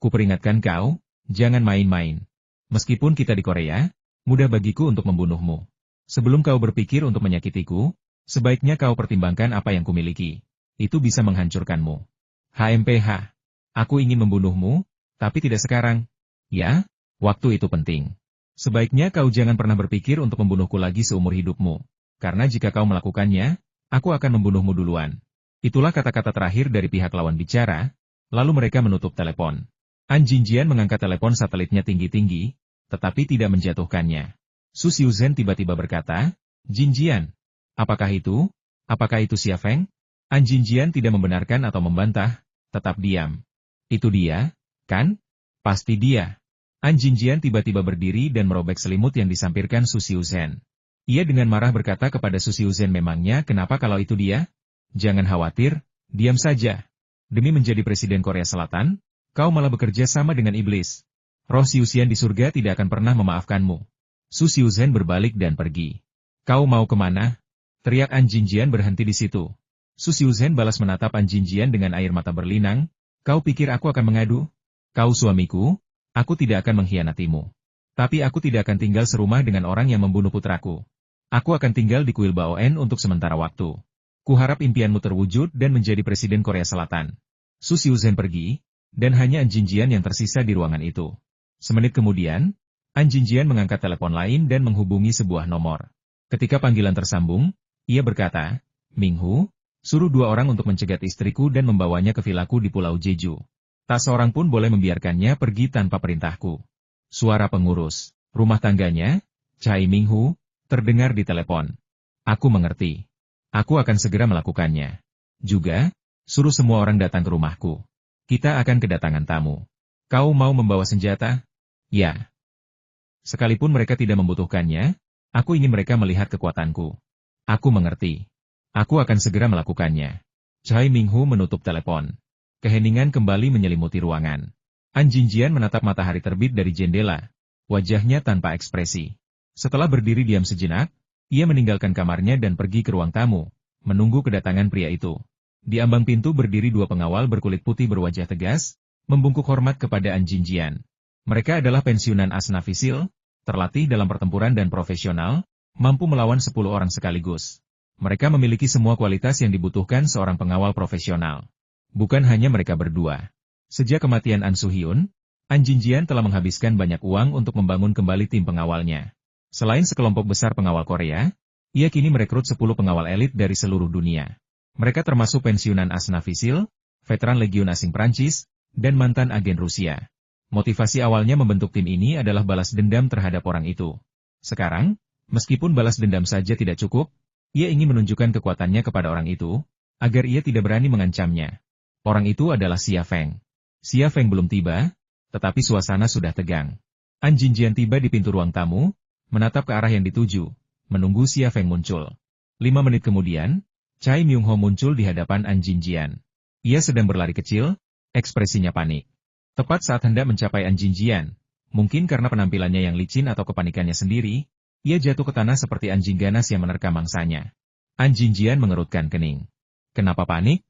Kuperingatkan kau, jangan main-main. Meskipun kita di Korea, mudah bagiku untuk membunuhmu. Sebelum kau berpikir untuk menyakitiku, sebaiknya kau pertimbangkan apa yang kumiliki. Itu bisa menghancurkanmu. HMPH. Aku ingin membunuhmu, tapi tidak sekarang. Ya, waktu itu penting. Sebaiknya kau jangan pernah berpikir untuk membunuhku lagi seumur hidupmu. Karena jika kau melakukannya, aku akan membunuhmu duluan. Itulah kata-kata terakhir dari pihak lawan bicara, lalu mereka menutup telepon. An Jinjian mengangkat telepon satelitnya tinggi-tinggi, tetapi tidak menjatuhkannya. Su Xiuzhen tiba-tiba berkata, Jinjian, apakah itu? Apakah itu Xia Feng? An Jinjian tidak membenarkan atau membantah, tetap diam. Itu dia, kan? Pasti dia. An Jinjian tiba-tiba berdiri dan merobek selimut yang disampirkan Su Xiuzhen. Ia dengan marah berkata kepada Su Xiuzhen memangnya kenapa kalau itu dia? Jangan khawatir, diam saja. Demi menjadi Presiden Korea Selatan, kau malah bekerja sama dengan iblis. Roh Xu Xian di surga tidak akan pernah memaafkanmu. Su Xiuzhen berbalik dan pergi. Kau mau kemana? Teriak An Jinjian berhenti di situ. Su Xiuzhen balas menatap An Jinjian dengan air mata berlinang. Kau pikir aku akan mengadu? Kau suamiku, aku tidak akan mengkhianatimu. Tapi aku tidak akan tinggal serumah dengan orang yang membunuh putraku. Aku akan tinggal di kuil Baoen untuk sementara waktu. Kuharap impianmu terwujud dan menjadi Presiden Korea Selatan. Su Xiuzhen pergi, dan hanya An Jinjian yang tersisa di ruangan itu. Semenit kemudian, An Jinjian mengangkat telepon lain dan menghubungi sebuah nomor. Ketika panggilan tersambung, ia berkata, Minghu, suruh 2 orang untuk mencegat istriku dan membawanya ke vilaku di Pulau Jeju. Tak seorang pun boleh membiarkannya pergi tanpa perintahku. Suara pengurus rumah tangganya, Chai Minghu, terdengar di telepon. Aku mengerti. Aku akan segera melakukannya. Juga, suruh semua orang datang ke rumahku. Kita akan kedatangan tamu. Kau mau membawa senjata? Ya. Sekalipun mereka tidak membutuhkannya, aku ingin mereka melihat kekuatanku. Aku mengerti. Aku akan segera melakukannya. Chai Minghu menutup telepon. Keheningan kembali menyelimuti ruangan. An Jinjian menatap matahari terbit dari jendela. Wajahnya tanpa ekspresi. Setelah berdiri diam sejenak, ia meninggalkan kamarnya dan pergi ke ruang tamu, menunggu kedatangan pria itu. Di ambang pintu berdiri 2 pengawal berkulit putih berwajah tegas, membungkuk hormat kepada An Jinjian. Mereka adalah pensiunan asnafisil, terlatih dalam pertempuran dan profesional, mampu melawan 10 orang sekaligus. Mereka memiliki semua kualitas yang dibutuhkan seorang pengawal profesional. Bukan hanya mereka berdua. Sejak kematian An Suhyun, An Jinjian telah menghabiskan banyak uang untuk membangun kembali tim pengawalnya. Selain sekelompok besar pengawal Korea, ia kini merekrut 10 pengawal elit dari seluruh dunia. Mereka termasuk pensiunan asnafisil, veteran legiun asing Prancis, dan mantan agen Rusia. Motivasi awalnya membentuk tim ini adalah balas dendam terhadap orang itu. Sekarang, meskipun balas dendam saja tidak cukup, ia ingin menunjukkan kekuatannya kepada orang itu, agar ia tidak berani mengancamnya. Orang itu adalah Xia Feng. Xia Feng belum tiba, tetapi suasana sudah tegang. An Jinjian tiba di pintu ruang tamu, menatap ke arah yang dituju, menunggu Xia Feng muncul. 5 menit kemudian, Chai Myung-ho muncul di hadapan An Jinjian. Ia sedang berlari kecil, ekspresinya panik. Tepat saat hendak mencapai An Jinjian, mungkin karena penampilannya yang licin atau kepanikannya sendiri, ia jatuh ke tanah seperti anjing ganas yang menerkam mangsanya. An Jinjian mengerutkan kening. Kenapa panik?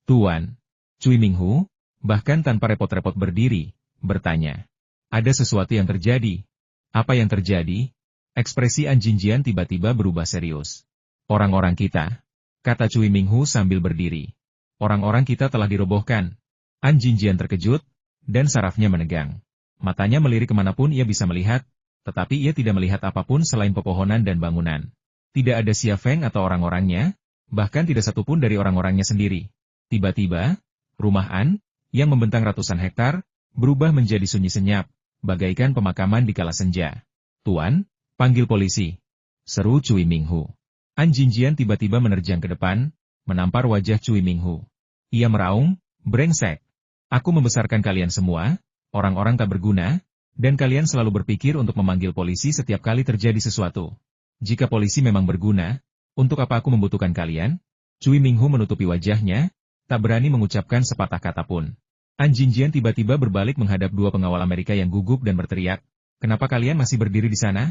Tuan. Cui Minghu, bahkan tanpa repot-repot berdiri, bertanya. Ada sesuatu yang terjadi. Apa yang terjadi? Ekspresi An Jinjian tiba-tiba berubah serius. Orang-orang kita, kata Cui Minghu sambil berdiri. Orang-orang kita telah dirobohkan. An Jinjian terkejut, dan sarafnya menegang. Matanya melirik kemanapun ia bisa melihat, tetapi ia tidak melihat apapun selain pepohonan dan bangunan. Tidak ada Xia Feng atau orang-orangnya, bahkan tidak satupun dari orang-orangnya sendiri. Tiba-tiba, rumah An, yang membentang ratusan hektar, berubah menjadi sunyi senyap, bagaikan pemakaman di kala senja. Tuan, panggil polisi. Seru Cui Minghu. An Jinjian tiba-tiba menerjang ke depan, menampar wajah Cui Minghu. Ia meraung, brengsek. Aku membesarkan kalian semua, orang-orang tak berguna, dan kalian selalu berpikir untuk memanggil polisi setiap kali terjadi sesuatu. Jika polisi memang berguna, untuk apa aku membutuhkan kalian? Cui Minghu menutupi wajahnya, tak berani mengucapkan sepatah kata pun. An Jinjian tiba-tiba berbalik menghadap 2 pengawal Amerika yang gugup dan berteriak, kenapa kalian masih berdiri di sana?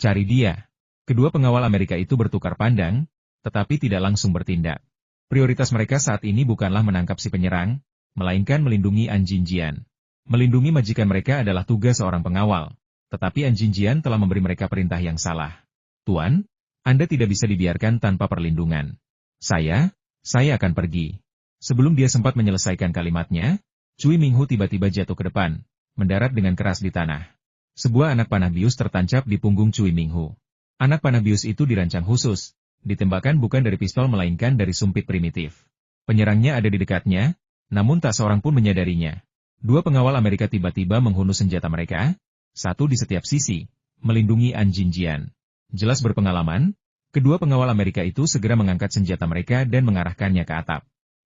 Cari dia. Kedua pengawal Amerika itu bertukar pandang, tetapi tidak langsung bertindak. Prioritas mereka saat ini bukanlah menangkap si penyerang, melainkan melindungi An Jinjian. Melindungi majikan mereka adalah tugas seorang pengawal, tetapi An Jinjian telah memberi mereka perintah yang salah. Tuan, Anda tidak bisa dibiarkan tanpa perlindungan. Saya akan pergi. Sebelum dia sempat menyelesaikan kalimatnya, Cui Minghu tiba-tiba jatuh ke depan, mendarat dengan keras di tanah. Sebuah anak panah bius tertancap di punggung Cui Minghu. Anak panah bius itu dirancang khusus, ditembakkan bukan dari pistol melainkan dari sumpit primitif. Penyerangnya ada di dekatnya, namun tak seorang pun menyadarinya. 2 pengawal Amerika tiba-tiba menghunus senjata mereka, satu di setiap sisi, melindungi An Jinjian. Jelas berpengalaman, kedua pengawal Amerika itu segera mengangkat senjata mereka dan mengarahkannya ke atap.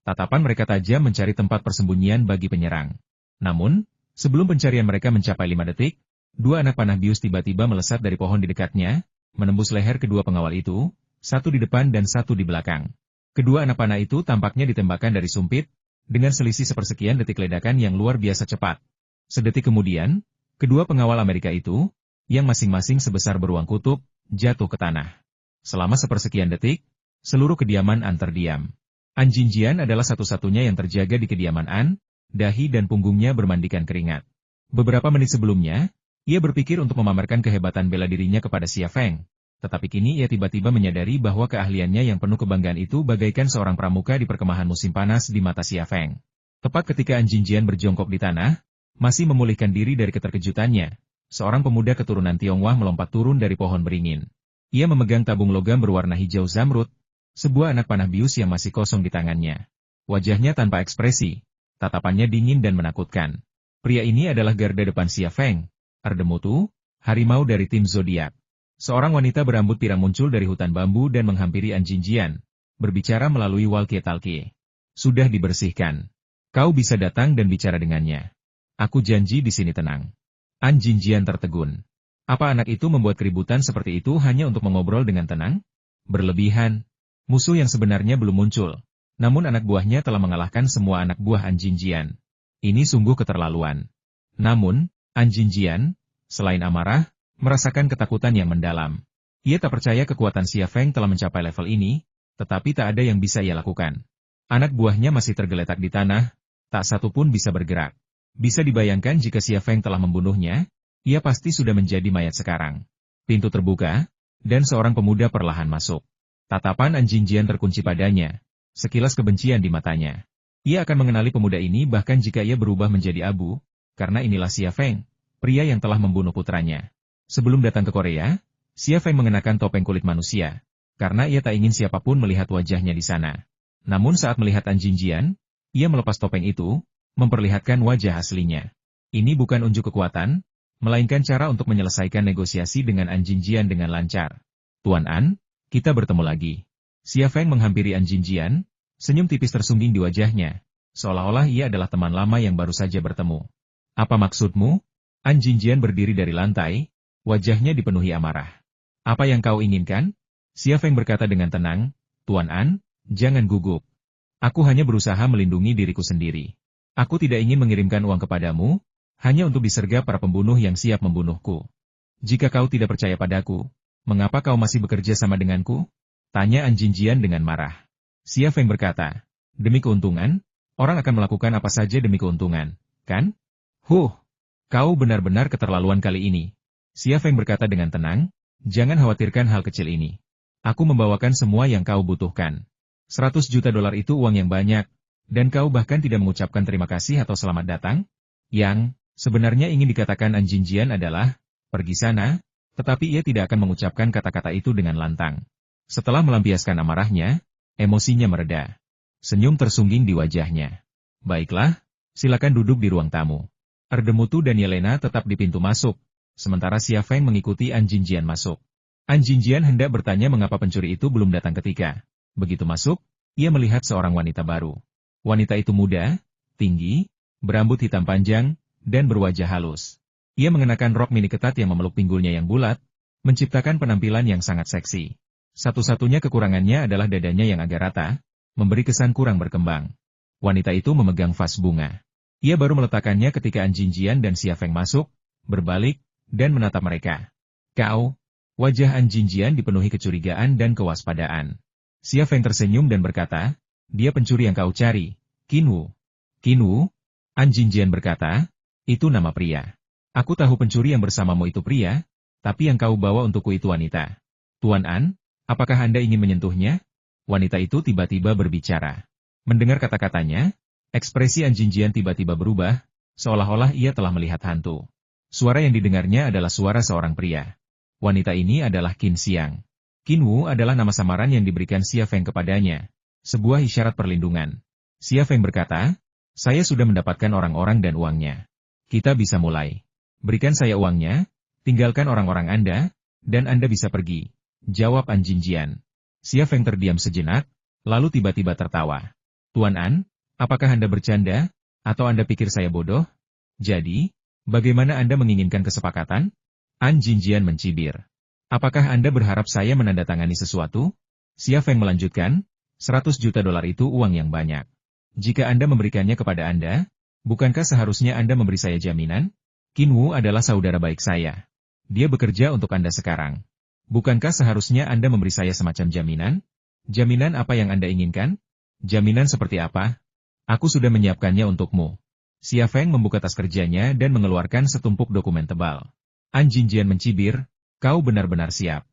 Tatapan mereka tajam mencari tempat persembunyian bagi penyerang. Namun, sebelum pencarian mereka mencapai 5 detik, 2 anak panah bius tiba-tiba melesat dari pohon di dekatnya, menembus leher kedua pengawal itu, satu di depan dan satu di belakang. Kedua anak panah itu tampaknya ditembakkan dari sumpit, dengan selisih sepersekian detik ledakan yang luar biasa cepat. Sedetik kemudian, kedua pengawal Amerika itu, yang masing-masing sebesar beruang kutub, jatuh ke tanah. Selama sepersekian detik, seluruh kediaman An terdiam. An Jinjian adalah satu-satunya yang terjaga di kediaman An, dahi dan punggungnya bermandikan keringat. Beberapa menit sebelumnya, ia berpikir untuk memamerkan kehebatan bela dirinya kepada Xia Feng. Tetapi kini ia tiba-tiba menyadari bahwa keahliannya yang penuh kebanggaan itu bagaikan seorang pramuka di perkemahan musim panas di mata Xia Feng. Tepat ketika An Jinjian berjongkok di tanah, masih memulihkan diri dari keterkejutannya, seorang pemuda keturunan Tionghoa melompat turun dari pohon beringin. Ia memegang tabung logam berwarna hijau zamrud, sebuah anak panah bius yang masih kosong di tangannya. Wajahnya tanpa ekspresi, tatapannya dingin dan menakutkan. Pria ini adalah garda depan Xia Feng, Erdemutu, harimau dari tim zodiak. Seorang wanita berambut pirang muncul dari hutan bambu dan menghampiri An Jinjian, berbicara melalui walkie-talkie. Sudah dibersihkan. Kau bisa datang dan bicara dengannya. Aku janji di sini tenang. An Jinjian tertegun. Apa anak itu membuat keributan seperti itu hanya untuk mengobrol dengan tenang? Berlebihan. Musuh yang sebenarnya belum muncul. Namun anak buahnya telah mengalahkan semua anak buah An Jinjian. Ini sungguh keterlaluan. Namun, An Jinjian, selain amarah, merasakan ketakutan yang mendalam. Ia tak percaya kekuatan Xia Feng telah mencapai level ini, tetapi tak ada yang bisa ia lakukan. Anak buahnya masih tergeletak di tanah, tak satu pun bisa bergerak. Bisa dibayangkan jika Xia Feng telah membunuhnya, ia pasti sudah menjadi mayat sekarang. Pintu terbuka, dan seorang pemuda perlahan masuk. Tatapan An Jinjian terkunci padanya, sekilas kebencian di matanya. Ia akan mengenali pemuda ini bahkan jika ia berubah menjadi abu, karena inilah Xia Feng, pria yang telah membunuh putranya. Sebelum datang ke Korea, Xia Feng mengenakan topeng kulit manusia, karena ia tak ingin siapapun melihat wajahnya di sana. Namun saat melihat An Jinjian, ia melepas topeng itu, memperlihatkan wajah aslinya. Ini bukan unjuk kekuatan, melainkan cara untuk menyelesaikan negosiasi dengan An Jinjian dengan lancar. Tuan An, kita bertemu lagi. Xia Feng menghampiri An Jinjian, senyum tipis tersungging di wajahnya, seolah-olah ia adalah teman lama yang baru saja bertemu. Apa maksudmu? An Jinjian berdiri dari lantai, wajahnya dipenuhi amarah. Apa yang kau inginkan? Xia Feng berkata dengan tenang, Tuan An, jangan gugup. Aku hanya berusaha melindungi diriku sendiri. Aku tidak ingin mengirimkan uang kepadamu, hanya untuk disergap para pembunuh yang siap membunuhku. Jika kau tidak percaya padaku, mengapa kau masih bekerja sama denganku? Tanya An Jinjian dengan marah. Xia Feng berkata, demi keuntungan, orang akan melakukan apa saja demi keuntungan, kan? Kau benar-benar keterlaluan kali ini. Xia Feng berkata dengan tenang, jangan khawatirkan hal kecil ini. Aku membawakan semua yang kau butuhkan. $100 juta itu uang yang banyak, dan kau bahkan tidak mengucapkan terima kasih atau selamat datang? Yang sebenarnya ingin dikatakan An Jinjian adalah, pergi sana, tetapi ia tidak akan mengucapkan kata-kata itu dengan lantang. Setelah melampiaskan amarahnya, emosinya mereda. Senyum tersungging di wajahnya. Baiklah, silakan duduk di ruang tamu. Erdemutu dan Yelena tetap di pintu masuk, sementara Xia Feng mengikuti An Jinjian masuk. An Jinjian hendak bertanya mengapa pencuri itu belum datang ketika. Begitu masuk, ia melihat seorang wanita baru. Wanita itu muda, tinggi, berambut hitam panjang, dan berwajah halus. Ia mengenakan rok mini ketat yang memeluk pinggulnya yang bulat, menciptakan penampilan yang sangat seksi. Satu-satunya kekurangannya adalah dadanya yang agak rata, memberi kesan kurang berkembang. Wanita itu memegang vas bunga. Ia baru meletakkannya ketika An Jinjian dan Xia Feng masuk, berbalik, dan menatap mereka. Kau? Wajah An Jinjian dipenuhi kecurigaan dan kewaspadaan. Xia Feng tersenyum dan berkata, dia pencuri yang kau cari, Qinwu. Qinwu? An Jinjian berkata, itu nama pria. Aku tahu pencuri yang bersamamu itu pria, tapi yang kau bawa untukku itu wanita. Tuan An, apakah Anda ingin menyentuhnya? Wanita itu tiba-tiba berbicara. Mendengar kata-katanya, ekspresi An Jinjian tiba-tiba berubah, seolah-olah ia telah melihat hantu. Suara yang didengarnya adalah suara seorang pria. Wanita ini adalah Qin Xiang. Qinwu adalah nama samaran yang diberikan Xia Feng kepadanya, sebuah isyarat perlindungan. Xia Feng berkata, saya sudah mendapatkan orang-orang dan uangnya. Kita bisa mulai. Berikan saya uangnya, tinggalkan orang-orang Anda, dan Anda bisa pergi. Jawab An Jinjian. Xia Feng terdiam sejenak, lalu tiba-tiba tertawa. Tuan An, apakah Anda bercanda, atau Anda pikir saya bodoh? Jadi, bagaimana Anda menginginkan kesepakatan? An Jinjian mencibir. Apakah Anda berharap saya menandatangani sesuatu? Xia Feng melanjutkan, $100 juta itu uang yang banyak. Jika Anda memberikannya kepada Anda, bukankah seharusnya Anda memberi saya jaminan? Qinwu adalah saudara baik saya. Dia bekerja untuk Anda sekarang. Bukankah seharusnya Anda memberi saya semacam jaminan? Jaminan apa yang Anda inginkan? Jaminan seperti apa? Aku sudah menyiapkannya untukmu. Xia Feng membuka tas kerjanya dan mengeluarkan setumpuk dokumen tebal. An Jinjian mencibir, kau benar-benar siap.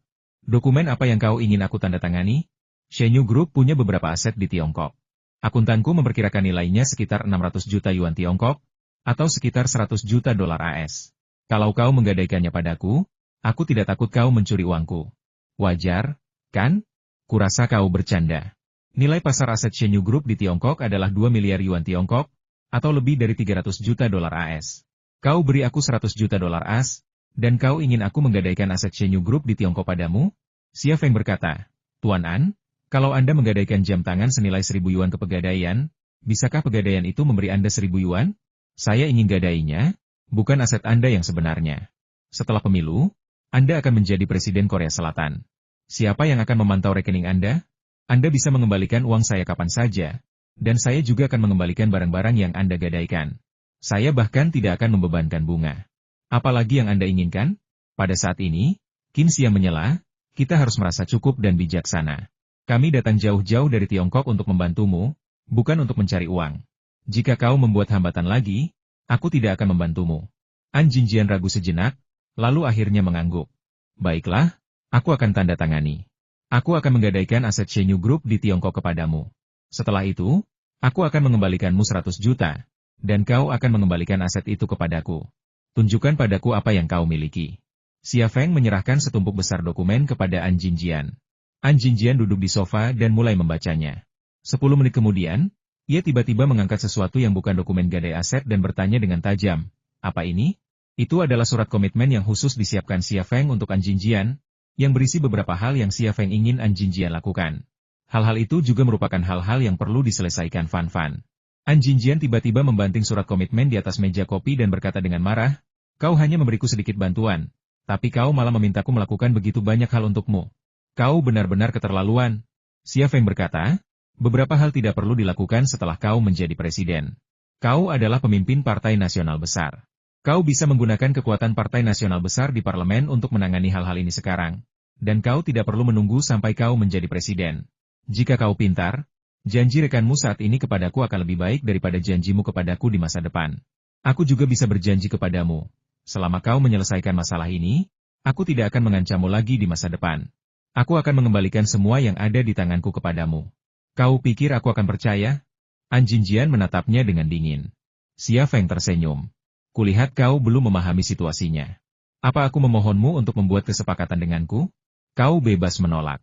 Dokumen apa yang kau ingin aku tanda tangani? Shenyu Group punya beberapa aset di Tiongkok. Akuntanku memperkirakan nilainya sekitar 600 juta yuan Tiongkok, atau sekitar $100 juta AS. Kalau kau menggadaikannya padaku, aku tidak takut kau mencuri uangku. Wajar, kan? Kurasa kau bercanda. Nilai pasar aset Shenyu Group di Tiongkok adalah 2 miliar yuan Tiongkok, atau lebih dari 300 juta dolar AS. Kau beri aku 100 juta dolar AS, dan kau ingin aku menggadaikan aset Shenyu Group di Tiongkok padamu? Xia Feng berkata, Tuan An, kalau Anda menggadaikan jam tangan senilai 1.000 yuan ke pegadaian, bisakah pegadaian itu memberi Anda 1.000 yuan? Saya ingin gadainya, bukan aset Anda yang sebenarnya. Setelah pemilu, Anda akan menjadi Presiden Korea Selatan. Siapa yang akan memantau rekening Anda? Anda bisa mengembalikan uang saya kapan saja, dan saya juga akan mengembalikan barang-barang yang Anda gadaikan. Saya bahkan tidak akan membebankan bunga. Apalagi yang Anda inginkan? Pada saat ini, Qin Xia menyela, kita harus merasa cukup dan bijaksana. Kami datang jauh-jauh dari Tiongkok untuk membantumu, bukan untuk mencari uang. Jika kau membuat hambatan lagi, aku tidak akan membantumu. An Jinjian ragu sejenak, lalu akhirnya mengangguk. Baiklah, aku akan tanda tangani. Aku akan menggadaikan aset Shenyu Group di Tiongkok kepadamu. Setelah itu, aku akan mengembalikanmu 100 juta, dan kau akan mengembalikan aset itu kepadaku. Tunjukkan padaku apa yang kau miliki. Xia Feng menyerahkan setumpuk besar dokumen kepada An Jinjian. An Jinjian duduk di sofa dan mulai membacanya. 10 menit kemudian, ia tiba-tiba mengangkat sesuatu yang bukan dokumen gadai aset dan bertanya dengan tajam, apa ini? Itu adalah surat komitmen yang khusus disiapkan Xia Feng untuk An Jinjian, yang berisi beberapa hal yang Xia Feng ingin An Jinjian lakukan. Hal-hal itu juga merupakan hal-hal yang perlu diselesaikan Fan Fan. An Jinjian tiba-tiba membanting surat komitmen di atas meja kopi dan berkata dengan marah, kau hanya memberiku sedikit bantuan, tapi kau malah memintaku melakukan begitu banyak hal untukmu. Kau benar-benar keterlaluan. Xia Feng berkata, beberapa hal tidak perlu dilakukan setelah kau menjadi presiden. Kau adalah pemimpin partai nasional besar. Kau bisa menggunakan kekuatan partai nasional besar di parlemen untuk menangani hal-hal ini sekarang, dan kau tidak perlu menunggu sampai kau menjadi presiden. Jika kau pintar, janji rekanmu saat ini kepadaku akan lebih baik daripada janjimu kepadaku di masa depan. Aku juga bisa berjanji kepadamu, selama kau menyelesaikan masalah ini, aku tidak akan mengancammu lagi di masa depan. Aku akan mengembalikan semua yang ada di tanganku kepadamu. Kau pikir aku akan percaya? An Jinjian menatapnya dengan dingin. Xia Feng tersenyum. Kulihat kau belum memahami situasinya. Apa aku memohonmu untuk membuat kesepakatan denganku? Kau bebas menolak.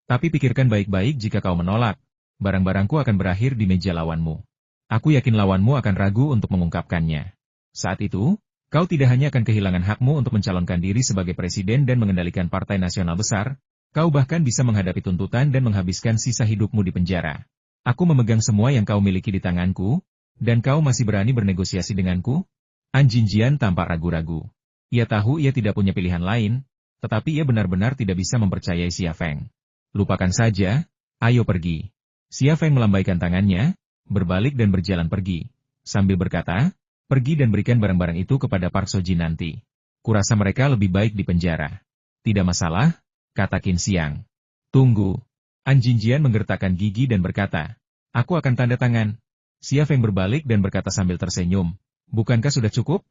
Tapi pikirkan baik-baik jika kau menolak, barang-barangku akan berakhir di meja lawanmu. Aku yakin lawanmu akan ragu untuk mengungkapkannya. Saat itu, kau tidak hanya akan kehilangan hakmu untuk mencalonkan diri sebagai presiden dan mengendalikan partai nasional besar, kau bahkan bisa menghadapi tuntutan dan menghabiskan sisa hidupmu di penjara. Aku memegang semua yang kau miliki di tanganku, dan kau masih berani bernegosiasi denganku? An Jinjian tampak ragu-ragu. Ia tahu ia tidak punya pilihan lain, tetapi ia benar-benar tidak bisa mempercayai Xia Feng. Lupakan saja, ayo pergi. Xia Feng melambaikan tangannya, berbalik dan berjalan pergi, sambil berkata, pergi dan berikan barang-barang itu kepada Park Sojin nanti. Kurasa mereka lebih baik di penjara. Tidak masalah, kata Qin Xiang. Tunggu. An Jinjian menggertakkan gigi dan berkata, aku akan tanda tangan. Xia Feng berbalik dan berkata sambil tersenyum, bukankah sudah cukup?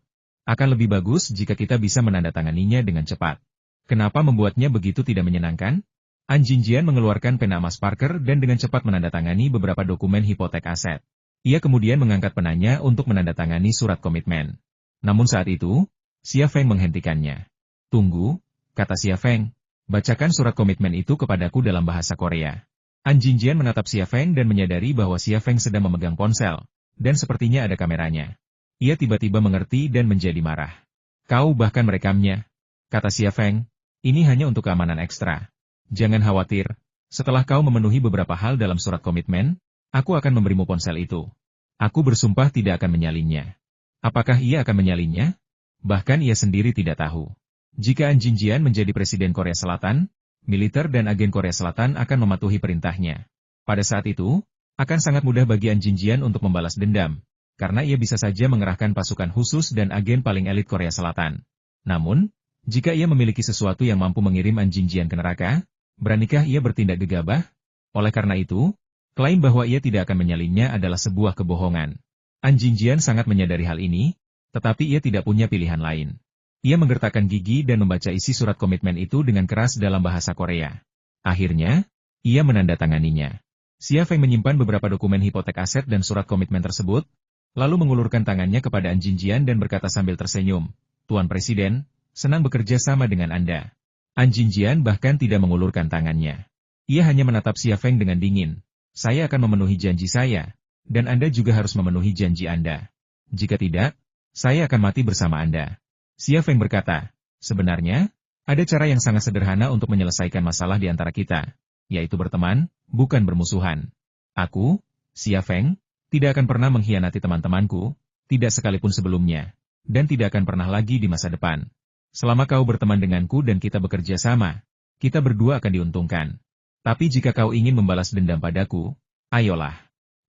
Akan lebih bagus jika kita bisa menandatanganinya dengan cepat. Kenapa membuatnya begitu tidak menyenangkan? An Jinjian mengeluarkan pena emas Parker dan dengan cepat menandatangani beberapa dokumen hipotek aset. Ia kemudian mengangkat penanya untuk menandatangani surat komitmen. Namun saat itu, Xia Feng menghentikannya. Tunggu, kata Xia Feng. Bacakan surat komitmen itu kepadaku dalam bahasa Korea. An Jinjian menatap Xia Feng dan menyadari bahwa Xia Feng sedang memegang ponsel, dan sepertinya ada kameranya. Ia tiba-tiba mengerti dan menjadi marah. Kau bahkan merekamnya, kata Xia Feng. Ini hanya untuk keamanan ekstra. Jangan khawatir, setelah kau memenuhi beberapa hal dalam surat komitmen, aku akan memberimu ponsel itu. Aku bersumpah tidak akan menyalinnya. Apakah ia akan menyalinnya? Bahkan ia sendiri tidak tahu. Jika An Jinjian menjadi Presiden Korea Selatan, militer dan agen Korea Selatan akan mematuhi perintahnya. Pada saat itu, akan sangat mudah bagi An Jinjian untuk membalas dendam, karena ia bisa saja mengerahkan pasukan khusus dan agen paling elit Korea Selatan. Namun, jika ia memiliki sesuatu yang mampu mengirim An Jinjian ke neraka, beranikah ia bertindak gegabah? Oleh karena itu, klaim bahwa ia tidak akan menyalinnya adalah sebuah kebohongan. An Jinjian sangat menyadari hal ini, tetapi ia tidak punya pilihan lain. Ia menggertakkan gigi dan membaca isi surat komitmen itu dengan keras dalam bahasa Korea. Akhirnya, ia menandatanganinya. Xia Feng menyimpan beberapa dokumen hipotek aset dan surat komitmen tersebut, lalu mengulurkan tangannya kepada An Jinjian dan berkata sambil tersenyum, Tuan Presiden, senang bekerja sama dengan Anda. An Jinjian bahkan tidak mengulurkan tangannya. Ia hanya menatap Xia Feng dengan dingin. Saya akan memenuhi janji saya, dan Anda juga harus memenuhi janji Anda. Jika tidak, saya akan mati bersama Anda. Xia Feng berkata, sebenarnya, ada cara yang sangat sederhana untuk menyelesaikan masalah di antara kita, yaitu berteman, bukan bermusuhan. Aku, Xia Feng, tidak akan pernah mengkhianati teman-temanku, tidak sekalipun sebelumnya, dan tidak akan pernah lagi di masa depan. Selama kau berteman denganku dan kita bekerja sama, kita berdua akan diuntungkan. Tapi jika kau ingin membalas dendam padaku, ayolah.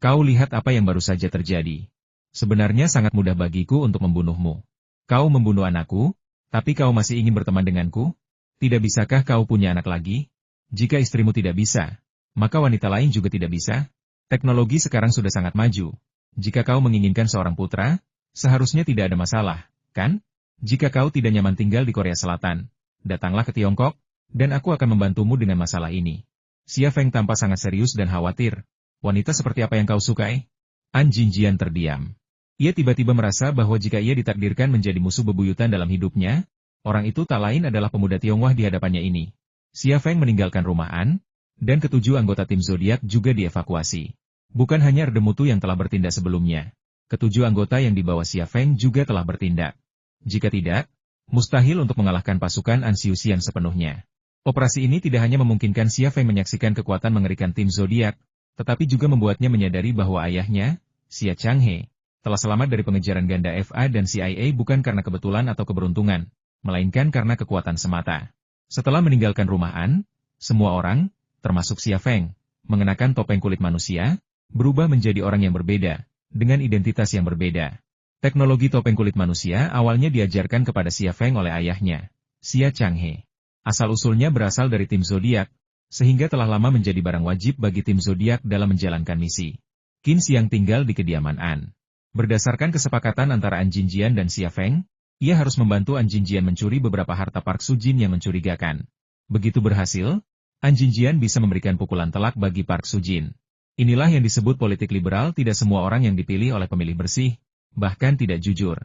Kau lihat apa yang baru saja terjadi. Sebenarnya sangat mudah bagiku untuk membunuhmu. Kau membunuh anakku, tapi kau masih ingin berteman denganku? Tidak bisakah kau punya anak lagi? Jika istrimu tidak bisa, maka wanita lain juga tidak bisa? Teknologi sekarang sudah sangat maju. Jika kau menginginkan seorang putra, seharusnya tidak ada masalah, kan? Jika kau tidak nyaman tinggal di Korea Selatan, datanglah ke Tiongkok, dan aku akan membantumu dengan masalah ini. Xia Feng tampak sangat serius dan khawatir. Wanita seperti apa yang kau sukai? An Jinjian terdiam. Ia tiba-tiba merasa bahwa jika ia ditakdirkan menjadi musuh bebuyutan dalam hidupnya, orang itu tak lain adalah pemuda Tionghoa di hadapannya ini. Xia Feng meninggalkan rumah An, dan ketujuh anggota tim zodiak juga dievakuasi. Bukan hanya Erdemutu yang telah bertindak sebelumnya. Ketujuh anggota yang dibawa Xia Feng juga telah bertindak. Jika tidak, mustahil untuk mengalahkan pasukan An Xiuxian sepenuhnya. Operasi ini tidak hanya memungkinkan Xia Feng menyaksikan kekuatan mengerikan tim zodiak, tetapi juga membuatnya menyadari bahwa ayahnya, Xia Changhe, telah selamat dari pengejaran ganda FA dan CIA bukan karena kebetulan atau keberuntungan, melainkan karena kekuatan semata. Setelah meninggalkan rumah An, semua orang, termasuk Xia Feng, mengenakan topeng kulit manusia, berubah menjadi orang yang berbeda, dengan identitas yang berbeda. Teknologi topeng kulit manusia awalnya diajarkan kepada Xia Feng oleh ayahnya, Xia Changhe. Asal-usulnya berasal dari tim zodiak, sehingga telah lama menjadi barang wajib bagi tim zodiak dalam menjalankan misi. Qin Xiang tinggal di kediaman An. Berdasarkan kesepakatan antara An Jinjian dan Xia Feng, ia harus membantu An Jinjian mencuri beberapa harta Park Sujin yang mencurigakan. Begitu berhasil, An Jinjian bisa memberikan pukulan telak bagi Park Sujin. Inilah yang disebut politik liberal, tidak semua orang yang dipilih oleh pemilih bersih, bahkan tidak jujur.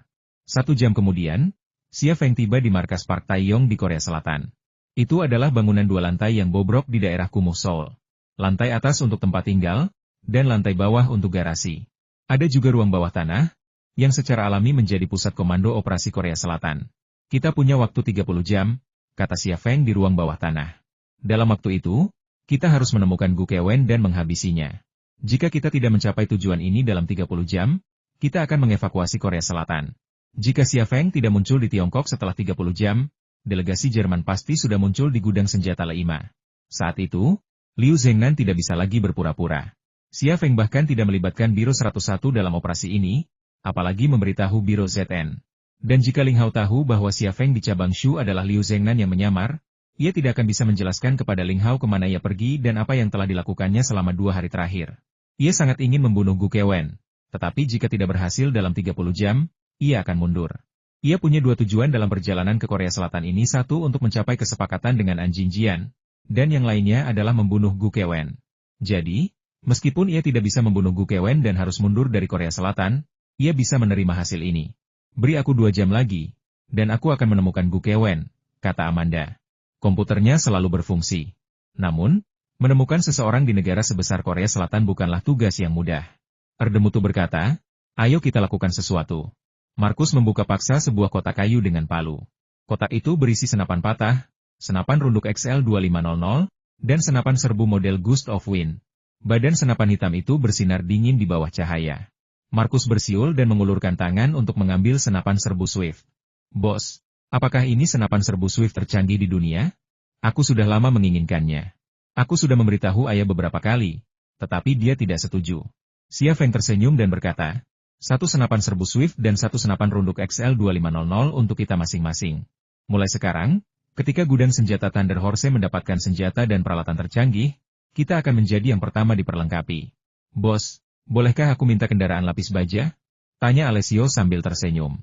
1 jam kemudian, Xia Feng tiba di markas Park Taeyong di Korea Selatan. Itu adalah bangunan 2 lantai yang bobrok di daerah kumuh Seoul. Lantai atas untuk tempat tinggal, dan lantai bawah untuk garasi. Ada juga ruang bawah tanah, yang secara alami menjadi pusat komando operasi Korea Selatan. Kita punya waktu 30 jam, kata Xia Feng di ruang bawah tanah. Dalam waktu itu, kita harus menemukan Gu Kewen dan menghabisinya. Jika kita tidak mencapai tujuan ini dalam 30 jam, kita akan mengevakuasi Korea Selatan. Jika Xia Feng tidak muncul di Tiongkok setelah 30 jam, delegasi Jerman pasti sudah muncul di gudang senjata Le5. Saat itu, Liu Zhengnan tidak bisa lagi berpura-pura. Xia Feng bahkan tidak melibatkan Biro 101 dalam operasi ini, apalagi memberitahu Biro ZN. Dan jika Ling Hao tahu bahwa Xia Feng di cabang Shu adalah Liu Zhengnan yang menyamar, ia tidak akan bisa menjelaskan kepada Ling Hao kemana ia pergi dan apa yang telah dilakukannya selama 2 hari terakhir. Ia sangat ingin membunuh Gu Kewen, tetapi jika tidak berhasil dalam 30 jam, ia akan mundur. Ia punya 2 tujuan dalam perjalanan ke Korea Selatan ini, satu untuk mencapai kesepakatan dengan An Jinjian, dan yang lainnya adalah membunuh Gu Kewen. Jadi, meskipun ia tidak bisa membunuh Gu Kewen dan harus mundur dari Korea Selatan, ia bisa menerima hasil ini. Beri aku 2 jam lagi, dan aku akan menemukan Gu Kewen, kata Amanda. Komputernya selalu berfungsi. Namun, menemukan seseorang di negara sebesar Korea Selatan bukanlah tugas yang mudah. Erdemutu berkata, ayo kita lakukan sesuatu. Markus membuka paksa sebuah kotak kayu dengan palu. Kotak itu berisi senapan patah, senapan runduk XL2500, dan senapan serbu model Gust of Wind. Badan senapan hitam itu bersinar dingin di bawah cahaya. Markus bersiul dan mengulurkan tangan untuk mengambil senapan serbu Swift. Bos, apakah ini senapan serbu Swift tercanggih di dunia? Aku sudah lama menginginkannya. Aku sudah memberitahu ayah beberapa kali, tetapi dia tidak setuju. Xia Feng tersenyum dan berkata, 1 senapan serbu Swift dan 1 senapan runduk XL2500 untuk kita masing-masing. Mulai sekarang, ketika gudang senjata Thunder Horse mendapatkan senjata dan peralatan tercanggih, kita akan menjadi yang pertama diperlengkapi. Bos, bolehkah aku minta kendaraan lapis baja? Tanya Alessio sambil tersenyum.